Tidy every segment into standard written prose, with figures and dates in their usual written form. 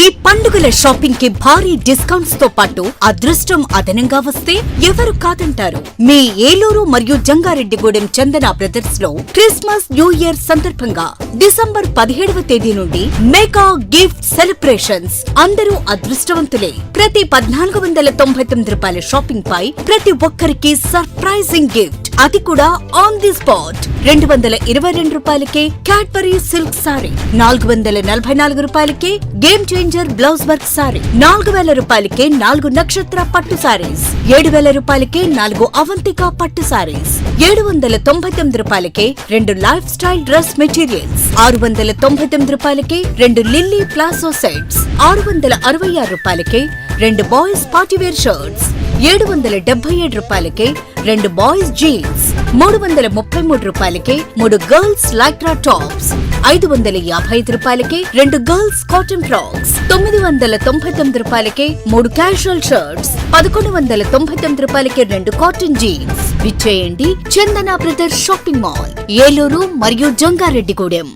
ఈ పండుగల షాపింగ్ కి భారీ డిస్కౌంట్స్ తో పాటు అదృష్టం అదనంగా వస్తే ఎవరు కాదంటారు. మీ ఏలూరు మరియు జంగారెడ్డిగూడెం చందన బ్రదర్స్ లో క్రిస్మస్ న్యూ ఇయర్ సందర్భంగా డిసెంబర్ 17వ తేదీ నుండి మెగా గిఫ్ట్ సెలబ్రేషన్స్. అందరూ అదృష్టవంతులే. ప్రతి 1499 రూపాయల షాపింగ్ పై ప్రతి ఒక్కరికి సర్ప్రైజింగ్ గిఫ్ట్, అది కూడా ఆన్ ది స్పాట్. 222 రూపాయలకే క్యాడ్బరీ సిల్క్ సారీ, 444 రూపాయలకే game changer blouse work sorry, 4000 రూపాయలకే 4 నక్షత్ర పట్టు సారీస్, 7000 రూపాయలకే 4 అవంతిక పట్టు సారీస్, 799 రూపాయలకే 2 లైఫ్ స్టైల్ డ్రెస్ మెటీరియల్స్, 699 రూపాయలకే 2 లిల్లీ ప్లాసో సెట్స్, 666 రూపాయలకే 2 బాయ్స్ పార్టీవేర్ షర్ట్స్, 777 రూపాయలకే 2 బాయ్స్ జీన్స్, 333 రూపాయలకే 3 గర్ల్స్ లైక్రా టాప్స్, 555 రూపాయలకే 2 గర్ల్స్ కాటన్ ఫ్రాక్స్, 999 రూపాయలకే 3 క్యాజువల్ షర్ట్స్, 1199 రూపాయలకే 2 కాటన్ జీన్స్. విచ్చేయండి చందన బ్రదర్స్ షాపింగ్ మాల్, ఏలూరు మరియు జంగారెడ్డిగూడెం.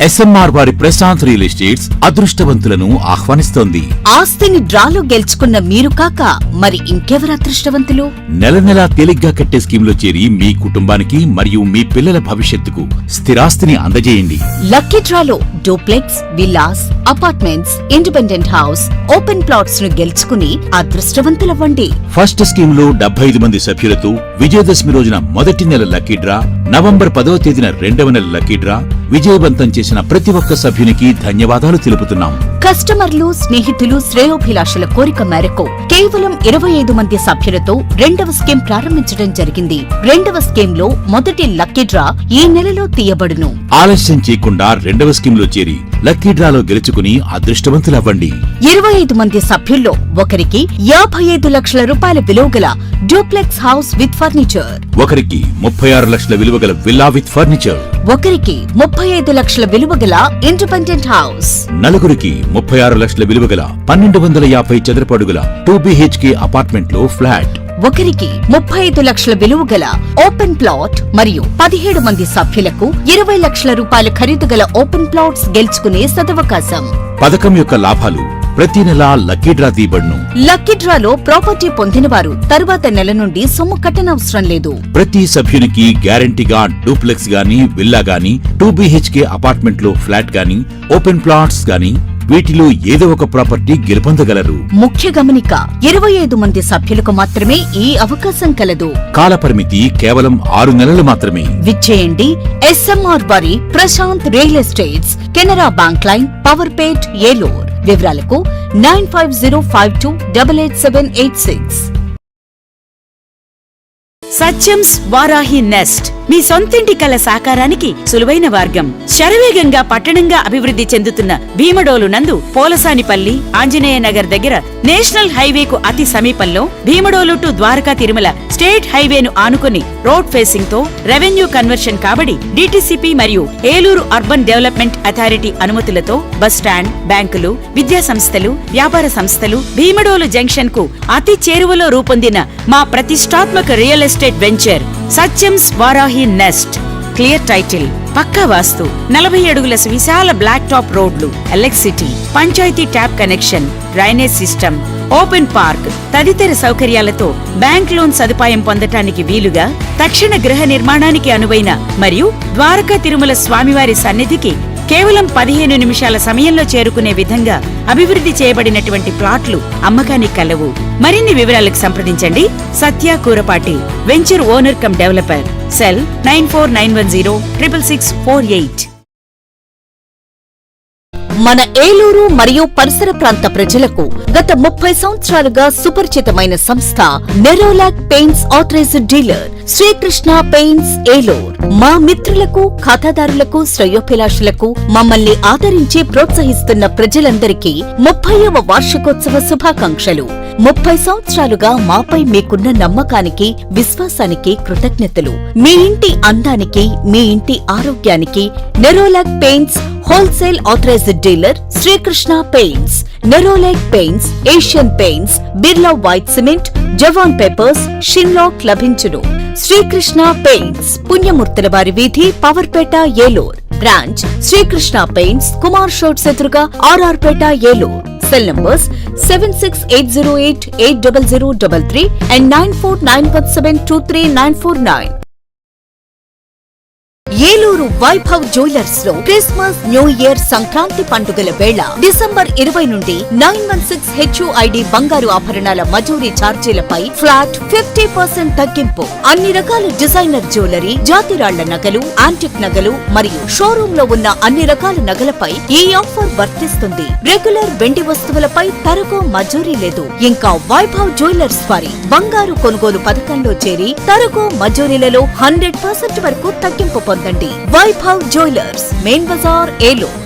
ఎస్ఎంఆర్ వారి ప్రశాంత్ రియల్ ఎస్టేట్స్ అదృష్టవంతులను ఆహ్వానిస్తోంది. ఆస్తిని డ్రాలో గెలుచుకున్న మీరు కాక మరి ఇంకెవరు అదృష్టవంతులు? నెల నెలా తేలిగ్గా కట్టే స్కీమ్లో చేరి మీ కుటుంబానికి మరియు మీ పిల్లల భవిష్యత్తుకు స్థిరాస్తిని అందజేయండి. లక్కీ డ్రాలో duplex, villas, apartments, independent house, open plots ను గెలుచుకుని అదృష్టవంతులవ్వండి. ఫస్ట్ స్కీమ్ లో 75 మంది సభ్యులతో విజయదశమి రోజున మొదటి నెల లక్కీ డ్రా, నవంబర్ 10వ తేదీన 2వ నెల లక్కీ డ్రా విజయవంతం చేసిన ప్రతి ఒక్క సభ్యునికి ధన్యవాదాలు తెలుపుతున్నాం. కస్టమర్లు, స్నేహితులు, శ్రేయోభిలాషుల కోరిక మేరకు కేవలం 25 మంది సభ్యులతో 2వ స్కీమ్ ప్రారంభించడం జరిగింది. 2వ స్కీమ్ లో మొదటి లక్కీ డ్రా ఈ నెలలో తీయబడును. ఆలస్యం చేయకుండా 2వ స్కీమ్ లో చేరి లక్కీ డ్రాలో గెలుచుకుని అదృష్టవంతులవ్వండి. 25 మంది సభ్యుల్లో ఒకరికి 55 లక్షల రూపాయల విలువగల డూప్లెక్స్ హౌస్ విత్ ఫర్నిచర్, ఒకరికి 36 లక్షల విలువగల విల్లా విత్ ఫర్నిచర్, ఒకరికి 35 లక్షల విలువగల ఇండిపెండెంట్ హౌస్, నలుగురికి 36 లక్షల విలువగల 1250 చదరపు అడుగుల 2BHK అపార్ట్మెంట్ లో ఫ్లాట్, ఒకరికి 35 లక్షల విలువగల ఓపెన్ ప్లాట్ మరియు 17 మంది సభ్యులకు 20 లక్షల రూపాయల ఖరీదుగల ఓపెన్ ప్లాట్స్ గెలుచుకునే సదవకాశం. పథకం యొక్క లాభాలు ప్రతి నెల లక్కీ డ్రా తీయబడును. లక్కీ డ్రాలో ప్రాపర్టీ పొందినవారు తరువాత నెల నుండి సొమ్ము కట్టనవసరం లేదు. ప్రతి సభ్యునికి గ్యారంటీగా డూప్లెక్స్ గాని, విల్లా గాని, 2BHK అపార్ట్మెంట్ లో ఫ్లాట్ గాని, ఓపెన్ ప్లాట్స్ గాని వీటిలో ఏదో ఒక ప్రాపర్టీ గెలుపొందగలరు. ముఖ్య గమనిక, 25 మంది సభ్యులకు మాత్రమే ఈ అవకాశం కలదు. కాలపరిమితి కేవలం 6 నెలలు మాత్రమే. విచ్చేయండి ఎస్ఎంఆర్ వారి Prashant real estates, Canara bank line, Powerpet, Eluru. వివరాలకు 9505288786. సత్యంస్ వారాహి నెస్ట్, మీ సొంతింటి కల సాకారానికి సులువైన మార్గం. శరవేగంగా పట్టణంగా అభివృద్ధి చెందుతున్న భీమడోలు నందు పోలసానిపల్లి, ఆంజనేయ నగర్ దగ్గర నేషనల్ హైవేకు అతి సమీపంలో భీమడోలు టు ద్వారకా తిరుమల స్టేట్ హైవేను ఆనుకుని రోడ్ ఫేసింగ్ తో రెవెన్యూ కన్వర్షన్ కాబడి డిటిసిపి మరియు ఏలూరు అర్బన్ డెవలప్మెంట్ అథారిటీ అనుమతులతో బస్ స్టాండ్, బ్యాంకులు, విద్యా సంస్థలు, వ్యాపార సంస్థలు, భీమడోలు జంక్షన్ కు అతి చేరువలో రూపొందిన మా ప్రతిష్టాత్మక real estate venture Satyam's Varahi nest. Clear title, పక్కా వాస్తు, 40 అడుగుల విశాల బ్లాక్ టాప్ రోడ్లు, electricity, panchayat tap connection, drainage system, open park తదితర సౌకర్యాలతో బ్యాంక్ లోన్ సదుపాయం పొందటానికి వీలుగా తక్షణ గృహ నిర్మాణానికి అనువైన మరియు ద్వారకా తిరుమల స్వామివారి సన్నిధికి కేవలం 15 నిమిషాల సమయంలో చేరుకునే విధంగా అభివృద్ధి చేయబడినటువంటి ప్లాట్లు అమ్మకానికి కలవు. మరిన్ని వివరాలకు సంప్రదించండి Satya Kurapati, venture owner cum developer. Cell 9491066648. మన ఏలూరు మరియు పరిసర ప్రాంత ప్రజలకు గత 30 సంవత్సరాలుగా సుపరిచితమైన సంస్థ Nerolac paints authorised dealer Srikrishna paints, Eluru. మా మిత్రులకు, ఖాతాదారులకు, శ్రేయోభిలాషులకు, మమ్మల్ని ఆదరించి ప్రోత్సహిస్తున్న ప్రజలందరికీ 30వ వార్షికోత్సవ శుభాకాంక్షలు. 30 సంవత్సరాలుగా మాపై మీకున్న నమ్మకానికి, విశ్వాసానికి కృతజ్ఞతలు. మీ ఇంటి అందానికి, మీ ఇంటి ఆరోగ్యానికి Nerolac paints wholesale authorised dealer Srikrishna paints. Nerolac paints, Asian paints, Birla white cement, జవాన్ పేపర్స్, షిన్లాక్ లభించును. శ్రీకృష్ణ పెయింట్స్, పుణ్యమూర్తుల వారి వీధి, పవర్పేట, ఏలూరు. బ్రాంచ్ శ్రీకృష్ణ పెయింట్స్, కుమార్ షోట్స్ ఎదురుగా RR Pet, Eluru. Cell numbers 7680880033 and 9491723949. Eluru Vaibhav jewellers లో క్రిస్మస్, న్యూ ఇయర్, సంక్రాంతి పండుగల వేళ డిసెంబర్ 20 నుండి 916 HUID బంగారు ఆభరణాల మజూరీ ఛార్జీలపై ఫ్లాట్ 50% తగ్గింపు. అన్ని రకాల డిజైనర్ జ్యువెలరీ, జాతిరాళ్ల నగలు, యాంటిక్ నగలు మరియు షోరూమ్ లో ఉన్న అన్ని రకాల నగలపై ఈ ఆఫర్ వర్తిస్తుంది. రెగ్యులర్ వెండి వస్తువులపై తరగో మజూరీ లేదు. ఇంకా వైభవ్ జ్యువెలర్స్ వారి బంగారు కొనుగోలు పథకంలో చేరి తరగో మజూరీలలో 100% వరకు తగ్గింపు పొందండి. Vaibhav jewellers, main Bazar, Eluru.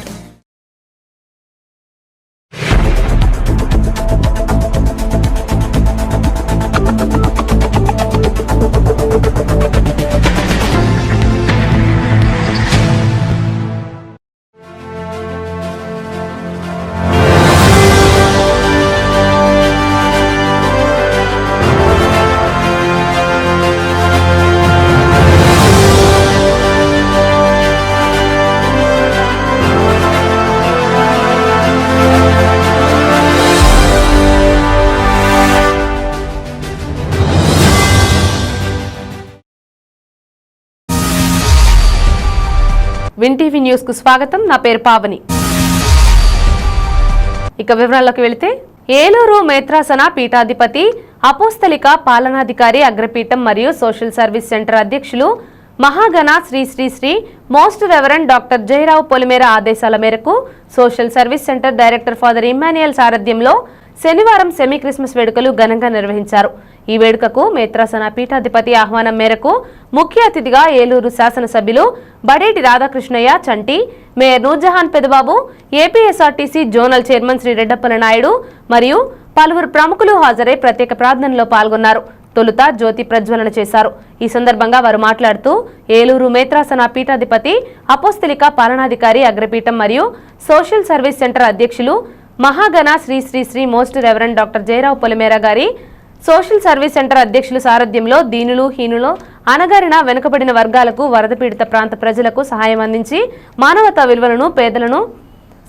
Win TV news కు స్వాగతం. నా పేరు పావని. ఇక వివరాల్లోకి వెళితే, ఏలూరు మేత్రాసన పీఠాధిపతి, అపోస్తలిక పాలనాధికారి, అగ్రపీఠం మరియు సోషల్ సర్వీస్ సెంటర్ అధ్యక్షులు మహాగణ Sri Sri Sri most reverend doctor Jayarao Polimera ఆదేశాల మేరకు social service centre director father Emmanuel సారథ్యంలో శనివారం సెమీ క్రిస్మస్ వేడుకలు ఘనంగా నిర్వహించారు. ఈ వేడుకకు మేత్రాసన పీఠాధిపతి ఆహ్వానం మేరకు ముఖ్య అతిథిగా ఏలూరు శాసనసభ్యులు Badeti Radhakrishnayya Chanti, mayor Noorjahan Pedababu, APSRTC zonal chairman Sri Reddappala Naidu మరియు పలువురు ప్రముఖులు హాజరై ప్రత్యేక ప్రార్థనలో పాల్గొన్నారు. తొలుత జ్యోతి ప్రజ్వలన చేశారు. ఈ సందర్భంగా వారు మాట్లాడుతూ, ఏలూరు మేత్రాసన పీఠాధిపతి, అపోస్తలిక పాలనాధికారి, అగ్రపీఠం మరియు సోషల్ సర్వీస్ సెంటర్ అధ్యక్షులు మహాగణ Sri Sri Sri most reverend doctor Jayarao Polimera గారి సోషల్ సర్వీస్ సెంటర్ అధ్యక్షుల సారథ్యంలో దీనులు, హీనులు, అణగారిన, వెనుకబడిన వర్గాలకు, వరద పీడిత ప్రాంత ప్రజలకు సహాయం అందించి మానవతా విలువలను, పేదలను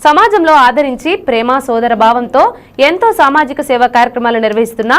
సమాజంలో ఆదరించి ప్రేమ, సోదర భావంతో ఎంతో సామాజిక సేవా కార్యక్రమాలు నిర్వహిస్తున్న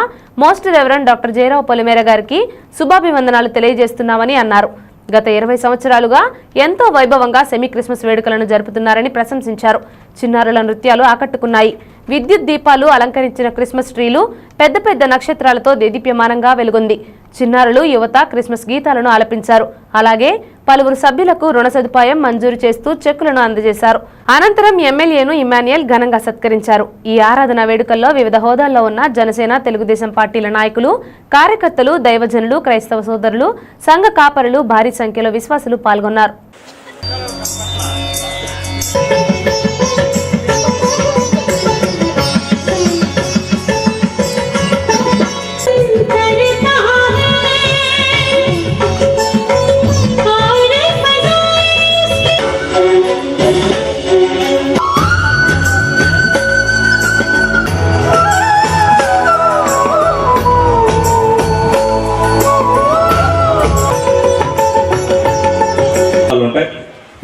మోస్ట్ రెవరెండ్ డాక్టర్ జయరావు పొలిమేర గారికి శుభాభివందనాలు తెలియజేస్తున్నామని అన్నారు. గత 20 సంవత్సరాలుగా ఎంతో వైభవంగా సెమీ క్రిస్మస్ వేడుకలను జరుపుతున్నారని ప్రశంసించారు. చిన్నారుల నృత్యాలు ఆకట్టుకున్నాయి. విద్యుత్ దీపాలు అలంకరించిన క్రిస్మస్ ట్రీలు పెద్ద పెద్ద నక్షత్రాలతో దేదీప్యమానంగా వెలుగొంది. చిన్నారులు, యువత క్రిస్మస్ గీతాలను ఆలపించారు. అలాగే పలువురు సభ్యులకు రుణ సదుపాయం మంజూరు చేస్తూ చెక్కులను అందజేశారు. అనంతరం ఎమ్మెల్యేను ఇమ్మాన్యుయల్ ఘనంగా సత్కరించారు. ఈ ఆరాధన వేడుకల్లో వివిధ హోదాల్లో ఉన్న జనసేన, తెలుగుదేశం పార్టీల నాయకులు, కార్యకర్తలు, దైవజనులు, క్రైస్తవ సోదరులు, సంఘ కాపరులు, భారీ సంఖ్యలో విశ్వాసులు పాల్గొన్నారు.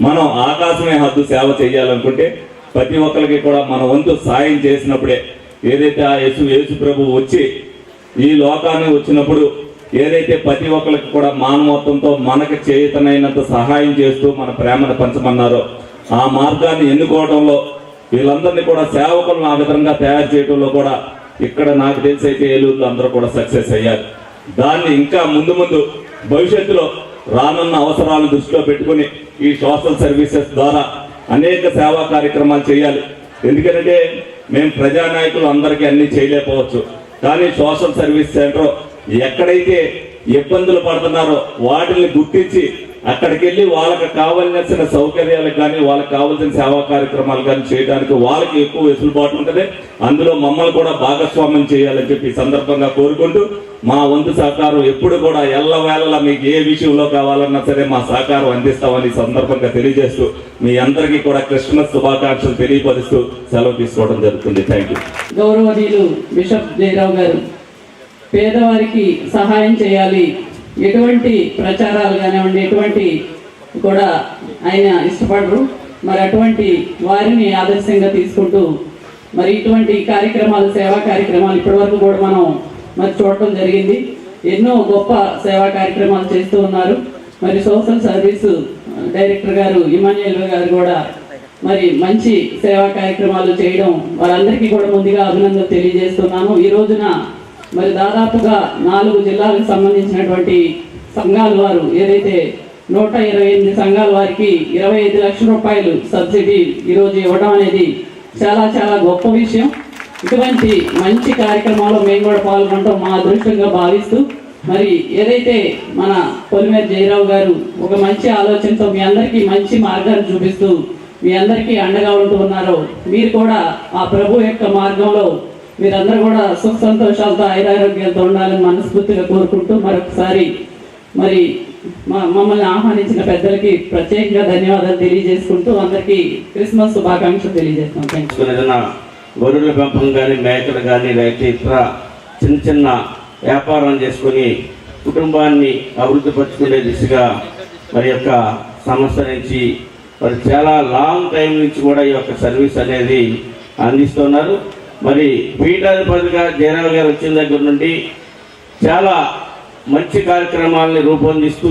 మనం ఆకాశమే హద్దు సేవ చేయాలనుకుంటే ప్రతి ఒక్కరికి కూడా మన వంతు సాయం చేసినప్పుడే, ఏదైతే ఆ యేసు ప్రభు వచ్చి ఈ లోకాన్ని వచ్చినప్పుడు ఏదైతే ప్రతి ఒక్కరికి కూడా మానవత్వంతో మనకు చేతనైనంత సహాయం చేస్తూ మన ప్రేమను పంచమన్నారో ఆ మార్గాన్ని ఎన్నుకోవడంలో వీళ్ళందరినీ కూడా సేవకులను ఆ విధంగా తయారు చేయడంలో కూడా ఇక్కడ నాకు తెలిసి అయితే ఏలూరులో అందరూ కూడా సక్సెస్ అయ్యారు. దాన్ని ఇంకా ముందు భవిష్యత్తులో రానున్న అవసరాలను దృష్టిలో పెట్టుకుని ఈ సోషల్ సర్వీసెస్ ద్వారా అనేక సేవా కార్యక్రమాలు చేయాలి. ఎందుకంటే మేము ప్రజానాయకులు అందరికీ అన్ని చేయలేకపోవచ్చు, కానీ సోషల్ సర్వీస్ సెంటర్ ఎక్కడైతే ఇబ్బందులు పడుతున్నారో వాటిని గుర్తించి అక్కడికి వెళ్ళి వాళ్ళకి కావాల్సిన సౌకర్యాలకు కానీ వాళ్ళకి కావాల్సిన సేవా కార్యక్రమాలు కానీ చేయడానికి వాళ్ళకి ఎక్కువ వెసులుబాటు ఉంటుంది. అందులో మమ్మల్ని కూడా భాగస్వామ్యం చేయాలని చెప్పి సందర్భంగా కోరుకుంటూ మా వంతు సహకారం ఎప్పుడు కూడా ఎల్లవేళలా మీకు ఏ విషయంలో కావాలన్నా సరే మా సహకారం అందిస్తామని సందర్భంగా తెలియజేస్తూ మీ అందరికీ కూడా క్రిస్మస్ శుభాకాంక్షలు తెలియపరుస్తూ సెలవు తీసుకోవడం జరుగుతుంది. Thank you. గౌరవనీయులు బిషప్ జయరావు గారు పేదవారికి సహాయం చేయాలి, ఎటువంటి ప్రచారాలు కానివ్వండి, ఎటువంటి కూడా ఆయన ఇష్టపడరు. మరి అటువంటి వారిని ఆదర్శంగా తీసుకుంటూ మరి ఇటువంటి కార్యక్రమాలు, సేవా కార్యక్రమాలు ఇప్పటివరకు కూడా మనం మరి చూడటం జరిగింది. ఎన్నో గొప్ప సేవా కార్యక్రమాలు చేస్తూ ఉన్నారు. మరి సోషల్ సర్వీసు డైరెక్టర్ గారు ఇమాన్యుయల్ గారు కూడా మరి మంచి సేవా కార్యక్రమాలు చేయడం వారందరికీ కూడా ముందుగా అభినందనలు తెలియజేస్తున్నాను. ఈ రోజున మరి దాదాపుగా 4 జిల్లాలకు సంబంధించినటువంటి సంఘాల వారు ఏదైతే 128 సంఘాల వారికి 25 లక్షల రూపాయలు సబ్సిడీ ఈరోజు ఇవ్వడం అనేది చాలా చాలా గొప్ప విషయం. ఇటువంటి మంచి కార్యక్రమాల్లో మేము కూడా పాల్గొనడం మా అదృష్టంగా భావిస్తూ మరి ఏదైతే మన పొలిమేర జయరావు గారు ఒక మంచి ఆలోచనతో మీ అందరికీ మంచి మార్గాన్ని చూపిస్తూ మీ అందరికీ అండగా ఉంటూ ఉన్నారో, మీరు కూడా ఆ ప్రభు యొక్క మార్గంలో మీరందరూ కూడా సుఖ సంతోషాలతో ఆయురారోగ్యాలతో ఉండాలని మనస్ఫూర్తిగా కోరుకుంటూ మరొకసారి మరి మమ్మల్ని ఆహ్వానించిన పెద్దలకి ప్రత్యేకంగా ధన్యవాదాలు తెలియజేసుకుంటూ అందరికీ క్రిస్మస్ శుభాకాంక్షలు తెలియజేస్తాం. ఏదైనా గొర్రెల పెంపకం కానీ, మేకలు కానీ, లేకపోతే ఇతర చిన్న చిన్న వ్యాపారం చేసుకొని కుటుంబాన్ని అభివృద్ధి పరుచుకునే దిశగా మరి యొక్క సంస్థ నుంచి మరి చాలా లాంగ్ టైం నుంచి కూడా ఈ యొక్క సర్వీస్ అనేది అందిస్తున్నారు. మరి పీఠాధిపతిగా జయరావు గారు వచ్చిన దగ్గర నుండి చాలా మంచి కార్యక్రమాలని రూపొందిస్తూ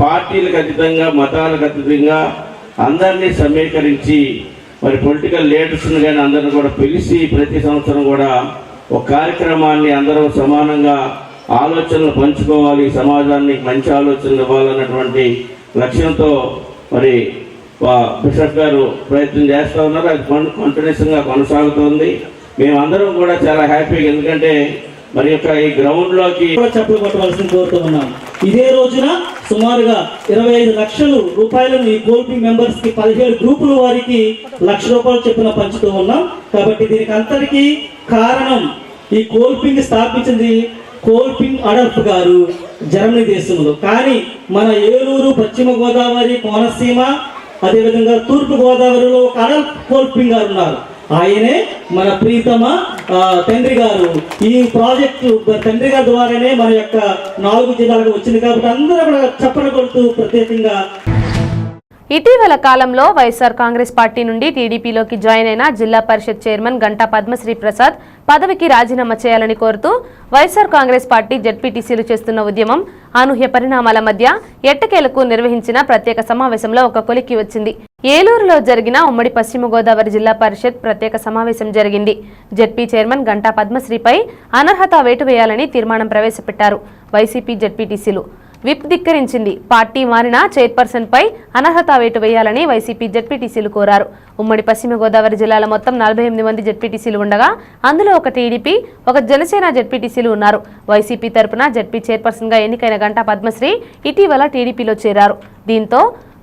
పార్టీలకు అతీతంగా, మతాలకు అతీతంగా అందరినీ సమీకరించి మరి పొలిటికల్ లీడర్స్ని కానీ అందరిని కూడా పిలిచి ప్రతి సంవత్సరం కూడా ఒక కార్యక్రమాన్ని అందరూ సమానంగా ఆలోచనలు పంచుకోవాలి, సమాజానికి మంచి ఆలోచనలు ఇవ్వాలన్నటువంటి లక్ష్యంతో మరి బిషప్ గారు ప్రయత్నం చేస్తూ ఉన్నారు. అది కంటిన్యూస్గా కొనసాగుతుంది. మేమందరం కూడా చాలా హ్యాపీగా, ఎందుకంటే మరి యొక్క ఈ గ్రౌండ్లోకి చెప్పులు కొట్టవలసిన కోరుతూ ఉన్నాం. ఇదే రోజున సుమారుగా 25 లక్షల రూపాయలను ఈ కోల్పింగ్ మెంబర్స్ కి 17 గ్రూపుల వారికి ₹1,00,000 చొప్పున పంచుతూ ఉన్నాం. కాబట్టి దీనికి అంతటికీ కారణం ఈ కోల్పింగ్ స్థాపించింది కోల్పింగ్ అడల్ఫ్ గారు జర్మనీ దేశంలో. కానీ మన ఏలూరు, పశ్చిమ గోదావరి, కోనసీమ, అదేవిధంగా తూర్పు గోదావరిలో ఒక అడల్ఫ్ కోల్పింగ్ గారు ఉన్నారు. ఆయనే మన ప్రీతమ తండ్రి గారు. ఈ ప్రాజెక్టు తండ్రి గారి ద్వారానే మన యొక్క 4 జిల్లాలకు వచ్చింది. కాబట్టి అందరూ కూడా చప్పట్లు కొడుతూ ప్రత్యేకంగా ఇటీవల కాలంలో వైఎస్ఆర్ కాంగ్రెస్ పార్టీ నుండి టీడీపీలోకి జాయిన్ అయిన జిల్లా పరిషత్ చైర్మన్ గంటా పద్మశ్రీ ప్రసాద్ పదవికి రాజీనామా చేయాలని కోరుతూ వైఎస్ఆర్ కాంగ్రెస్ పార్టీ జెడ్పీటీసీలు చేస్తున్న ఉద్యమం అనూహ్య పరిణామాల మధ్య ఎట్టకేలకు నిర్వహించిన ప్రత్యేక సమావేశంలో ఒక కొలిక్కి వచ్చింది. ఏలూరులో జరిగిన ఉమ్మడి పశ్చిమ గోదావరి జిల్లా పరిషత్ ప్రత్యేక సమావేశం జరిగింది. జెడ్పీ చైర్మన్ గంటా పద్మశ్రీపై అనర్హత వేటు వేయాలని తీర్మానం ప్రవేశపెట్టారు వైసీపీ జెడ్పీటీసీలు. విప్ ధిక్కరించింది. పార్టీ మారిన చైర్పర్సన్ పై అనర్హత వేటు వేయాలని వైసీపీ జెడ్పీటీసీలు కోరారు. ఉమ్మడి పశ్చిమ గోదావరి జిల్లాలో మొత్తం 48 మంది జెడ్పీటీసీలు ఉండగా అందులో ఒక టీడీపీ, ఒక జనసేన జెడ్పీటీసీలు ఉన్నారు. వైసీపీ తరపున జెడ్పీ చైర్పర్సన్ గా ఎన్నికైన గంటా పద్మశ్రీ ఇటీవల టీడీపీలో చేరారు. దీంతో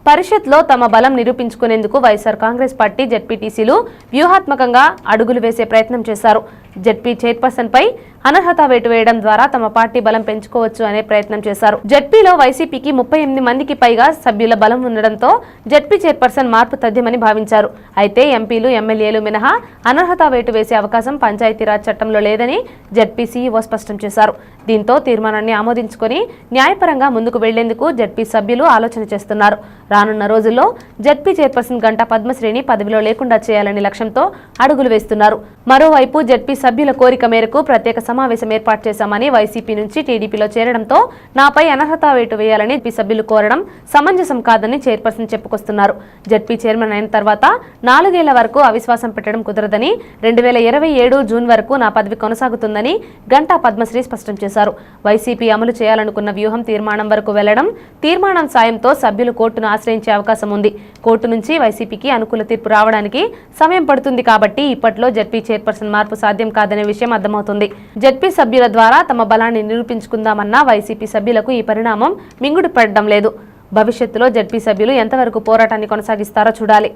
పరిషత్లో తమ బలం నిరూపించుకునేందుకు వైఎస్ఆర్ కాంగ్రెస్ పార్టీ జెడ్పీటీసీలు వ్యూహాత్మకంగా అడుగులు వేసే ప్రయత్నం చేశారు. జెడ్పీ చైర్పర్సన్ పై అనర్హత వేటు వేయడం ద్వారా తమ పార్టీ బలం పెంచుకోవచ్చు అనే ప్రయత్నం చేశారు. జెడ్పీలో వైసీపీకి 38 మందికి పైగా సభ్యుల బలం ఉండడంతో జెడ్పీ చైర్పర్సన్ మార్పు తథ్యమని భావించారు. అయితే ఎంపీలు, ఎమ్మెల్యేలు మినహా అనర్హత వేటు వేసే అవకాశం పంచాయతీరాజ్ చట్టంలో లేదని జెడ్పీ సీఈఓ స్పష్టం చేశారు. దీంతో తీర్మానాన్ని ఆమోదించుకొని న్యాయపరంగా ముందుకు వెళ్లేందుకు జెడ్పీ సభ్యులు ఆలోచన చేస్తున్నారు. రానున్న రోజుల్లో జెడ్పీ చైర్పర్సన్ గంటా పద్మశ్రీని పదవిలో లేకుండా చేయాలని లక్ష్యంతో అడుగులు వేస్తున్నారు. మరోవైపు జెడ్పీ సభ్యుల కోరిక మేరకు ప్రత్యేక సమావేశం ఏర్పాటు చేశామని వైసీపీ నుంచి టీడీపీలో చేరడంతో నాపై అనర్హత వేటు వేయాలని జెడ్పీ సభ్యులు కోరడం సమంజసం కాదని చైర్పర్సన్ చెప్పుకొస్తున్నారు. జెడ్పీ చైర్మన్ అయిన తర్వాత 4 ఏళ్ల వరకు అవిశ్వాసం పెట్టడం కుదరదని, 2027 జూన్ వరకు నా పదవి కొనసాగుతుందని గంటా పద్మశ్రీ స్పష్టం చేశారు. వైసీపీ అమలు చేయాలనుకున్న వ్యూహం తీర్మానం వరకు వెళ్లడం, తీర్మానం సాయంతో సభ్యులు కోర్టును ఆశ్రయించే అవకాశం ఉంది. కోర్టు నుంచి వైసీపీకి అనుకూల తీర్పు రావడానికి సమయం పడుతుంది. కాబట్టి ఇప్పట్లో జెడ్పీ చైర్పర్సన్ మార్పు సాధ్యం కాదనే విషయం అర్థమవుతుంది. జెడ్పీ సభ్యుల ద్వారా తమ బలాన్ని నిరూపించుకుందామన్న వైసీపీ సభ్యులకు ఈ పరిణామం మింగుడు పడడం లేదు. భవిష్యత్తులో జెడ్పీ సభ్యులు ఎంతవరకు పోరాటాన్ని కొనసాగిస్తారో చూడాలి.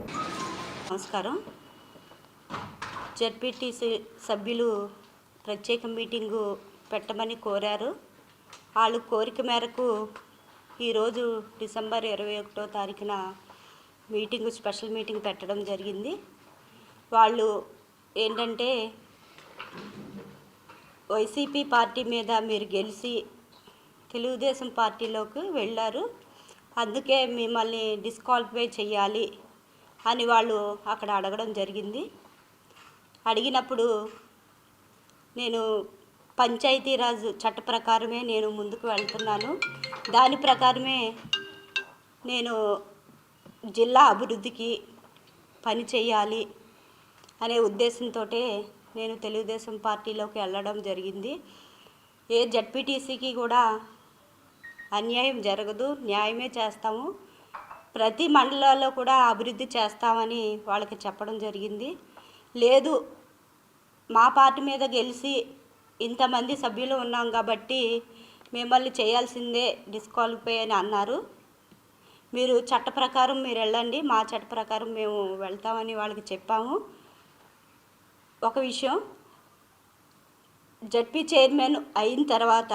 నమస్కారం. జెడ్పీటీసీ సభ్యులు ప్రత్యేక మీటింగు పెట్టమని కోరారు. వాళ్ళ కోరిక మేరకు ఈరోజు డిసెంబర్ 21వ తారీఖున మీటింగు, స్పెషల్ మీటింగ్ పెట్టడం జరిగింది. వాళ్ళు ఏంటంటే వైసీపీ పార్టీ మీద మీరు గెలిచి తెలుగుదేశం పార్టీలోకి వెళ్ళారు, అందుకే మిమ్మల్ని డిస్క్వాలిఫై చేయాలి అని వాళ్ళు అక్కడ అడగడం జరిగింది. అడిగినప్పుడు నేను పంచాయతీరాజ్ చట్ట ప్రకారమే నేను ముందుకు వెళ్తున్నాను. దాని ప్రకారమే నేను జిల్లా అభివృద్ధికి పని చేయాలి అనే ఉద్దేశంతో నేను తెలుగుదేశం పార్టీలోకి వెళ్ళడం జరిగింది. ఏ జడ్పీటీసీకి కూడా అన్యాయం జరగదు, న్యాయమే చేస్తాము, ప్రతి మండలాల్లో కూడా అభివృద్ధి చేస్తామని వాళ్ళకి చెప్పడం జరిగింది. లేదు మా పార్టీ మీద గెలిచి ఇంతమంది సభ్యులు ఉన్నాం కాబట్టి మిమ్మల్ని చేయాల్సిందే డిస్క్వాలిఫై అని అన్నారు. మీరు చట్ట ప్రకారం మీరు వెళ్ళండి, మా చట్ట ప్రకారం మేము వెళ్తామని వాళ్ళకి చెప్పాము. ఒక విషయం, జడ్పీ చైర్మన్ అయిన తర్వాత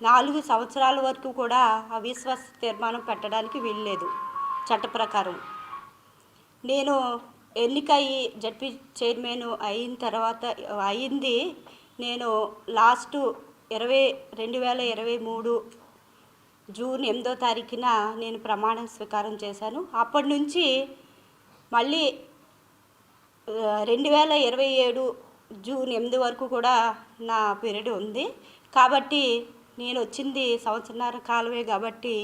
4 సంవత్సరాల వరకు కూడా అవిశ్వాస తీర్మానం పెట్టడానికి వీల్లేదు చట్ట ప్రకారం. నేను ఎన్నికయ్యి జడ్పీ చైర్మన్ అయిన తర్వాత అయింది నేను లాస్ట్ 2023 జూన్ 8వ తారీఖున నేను ప్రమాణ స్వీకారం చేశాను. అప్పటి నుంచి మళ్ళీ 2027 జూన్ 8 వరకు కూడా నా పీరియడ్ ఉంది. కాబట్టి నేను వచ్చింది సంవత్సరన్నర కాలమే కాబట్టి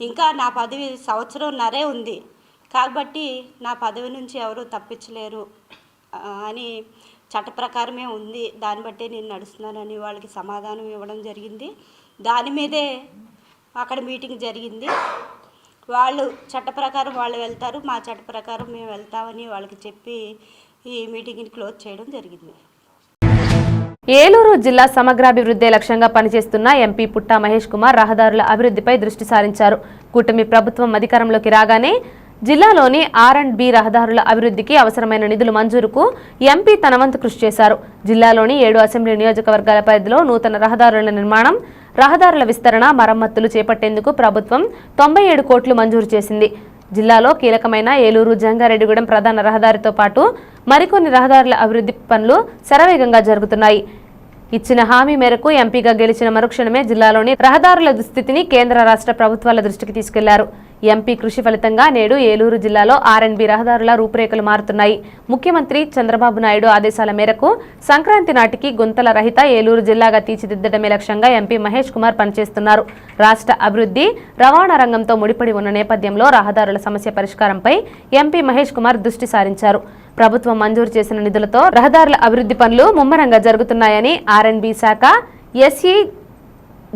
ఇంకా నా పదవి సంవత్సరంన్నరే ఉంది. కాబట్టి నా పదవి నుంచి ఎవరు తప్పించలేరు అని చట్ట ప్రకారమే ఉంది, దాన్ని బట్టే నేను నడుస్తున్నానని వాళ్ళకి సమాధానం ఇవ్వడం జరిగింది. దాని మీదే అక్కడ మీటింగ్ జరిగింది. వాళ్ళు చట్ట ప్రకారం వాళ్ళు వెళ్తారు, మా చట్ట ప్రకారం మేము వెళ్తామని వాళ్ళకి చెప్పి ఈ మీటింగ్ని క్లోజ్ చేయడం జరిగింది. ఏలూరు జిల్లా సమగ్రాభివృద్ధి లక్ష్యంగా పనిచేస్తున్న ఎంపీ పుట్టా మహేష్ కుమార్ రహదారుల అభివృద్ధిపై దృష్టి సారించారు. కూటమి ప్రభుత్వం అధికారంలోకి రాగానే జిల్లాలోని R&B రహదారుల అభివృద్ధికి అవసరమైన నిధుల మంజూరుకు ఎంపీ తన వంతు కృషి చేశారు. జిల్లాలోని 7 అసెంబ్లీ నియోజకవర్గాల పరిధిలో నూతన రహదారుల నిర్మాణం, రహదారుల విస్తరణ, మరమ్మతులు చేపట్టేందుకు ప్రభుత్వం 97 కోట్లు మంజూరు చేసింది. జిల్లాలో కీలకమైన ఏలూరు జంగారెడ్డిగూడెం ప్రధాన రహదారితో పాటు మరికొన్ని రహదారుల అభివృద్ధి పనులు శరవేగంగా జరుగుతున్నాయి. ఇచ్చిన హామీ మేరకు ఎంపీగా గెలిచిన మరుక్షణమే జిల్లాలోని రహదారుల దుస్థితిని కేంద్ర రాష్ట్ర ప్రభుత్వాల దృష్టికి తీసుకెళ్లారు. ఎంపీ కృషి ఫలితంగా నేడు ఏలూరు జిల్లాలో R&B రహదారుల రూపురేఖలు మారుతున్నాయి. ముఖ్యమంత్రి చంద్రబాబు నాయుడు ఆదేశాల మేరకు సంక్రాంతి నాటికి గుంతల రహిత ఏలూరు జిల్లాగా తీర్చిదిద్దడమే లక్ష్యంగా ఎంపీ మహేష్ కుమార్ పనిచేస్తున్నారు. రాష్ట్ర అభివృద్ధి, రవాణా రంగంతో ముడిపడి ఉన్న నేపథ్యంలో రహదారుల సమస్య పరిష్కారంపై ఎంపీ మహేష్ కుమార్ దృష్టి సారించారు. ప్రభుత్వం మంజూరు చేసిన నిధులతో రహదారుల అభివృద్ధి పనులు ముమ్మరంగా జరుగుతున్నాయని R&B శాఖ ఎస్ఈ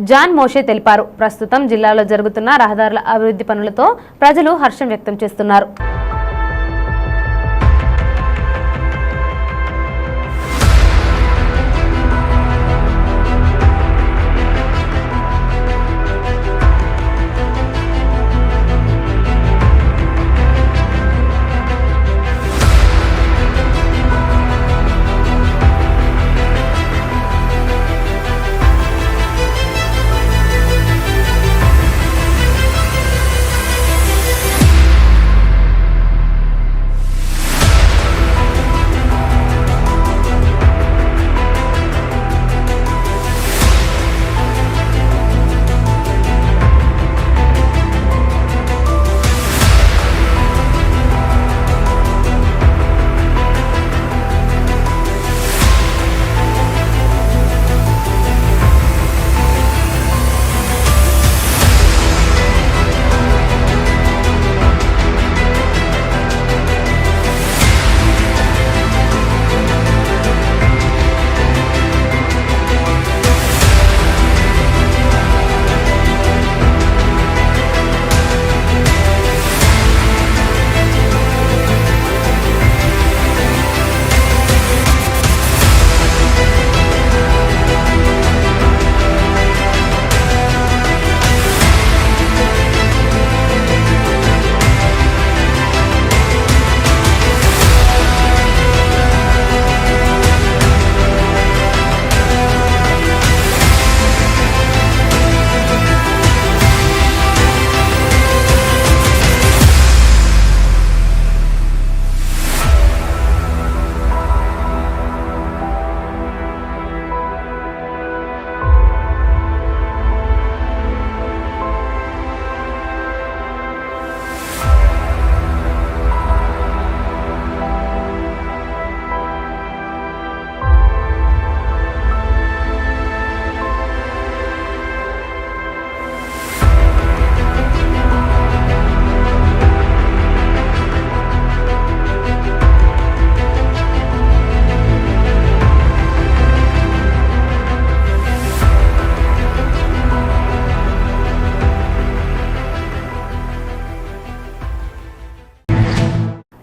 జాన్ మోషే తెలిపారు. ప్రస్తుతం జిల్లాలో జరుగుతున్న రహదారుల అభివృద్ధి పనులతో ప్రజలు హర్షం వ్యక్తం చేస్తున్నారు.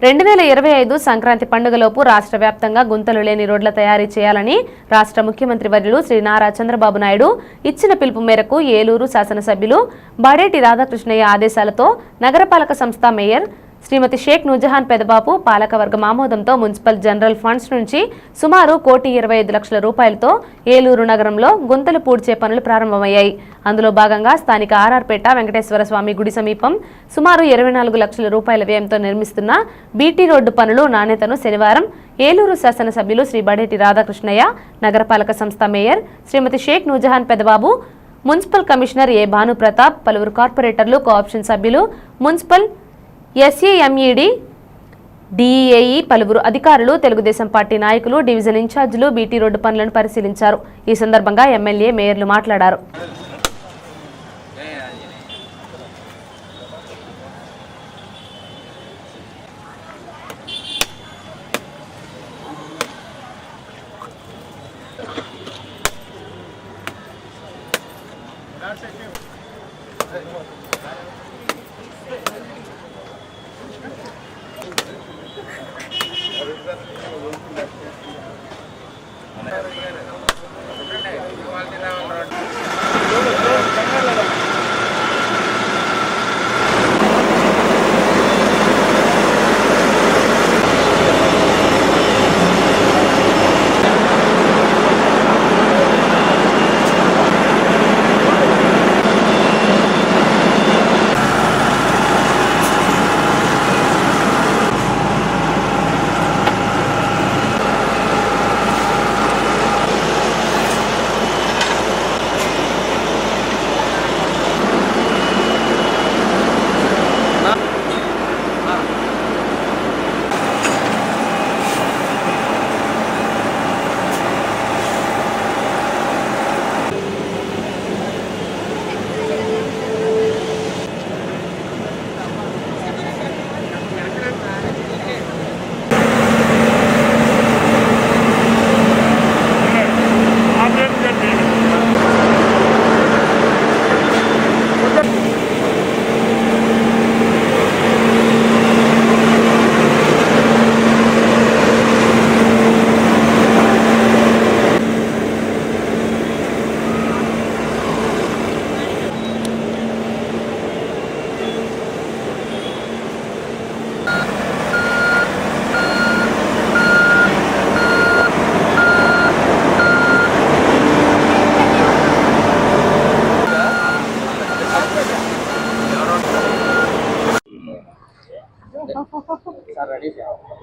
2025 సంక్రాంతి పండుగలోపు రాష్ట్ర వ్యాప్తంగా గుంతలు లేని రోడ్ల తయారీ చేయాలని రాష్ట్ర ముఖ్యమంత్రి వర్యులు శ్రీ నారా చంద్రబాబు నాయుడు ఇచ్చిన పిలుపు మేరకు ఏలూరు శాసనసభ్యులు బడేటి రాధాకృష్ణయ్య ఆదేశాలతో నగరపాలక సంస్థ మేయర్ శ్రీమతి షేక్ నూజహాన్ పెదబాబు పాలకవర్గం ఆమోదంతో మున్సిపల్ జనరల్ ఫండ్స్ నుంచి సుమారు 1,25,00,000 రూపాయలతో ఏలూరు నగరంలో గుంతలు పూడ్చే పనులు ప్రారంభమయ్యాయి. అందులో భాగంగా స్థానిక ఆర్ఆర్పేట వెంకటేశ్వర స్వామి గుడి సమీపం సుమారు 24 లక్షల రూపాయల వ్యయంతో నిర్మిస్తున్న బీటీ రోడ్డు పనులు నాణ్యతను శనివారం ఏలూరు శాసనసభ్యులు శ్రీ బడేటి రాధాకృష్ణయ్య, నగరపాలక సంస్థ మేయర్ శ్రీమతి షేక్ నూజహాన్ పెదబాబు, మున్సిపల్ కమిషనర్ ఏ భానుప్రతాప్, పలువురు కార్పొరేటర్లు, కోఆప్షన్ సభ్యులు, మున్సిపల్ ఎస్ఏఎంఈడి, డిఈఏఈ, పలువురు అధికారులు, తెలుగుదేశం పార్టీ నాయకులు, డివిజన్ ఇన్ఛార్జీలు బీటీ రోడ్డు పనులను పరిశీలించారు. ఈ సందర్భంగా ఎమ్మెల్యే, మేయర్లు మాట్లాడారు.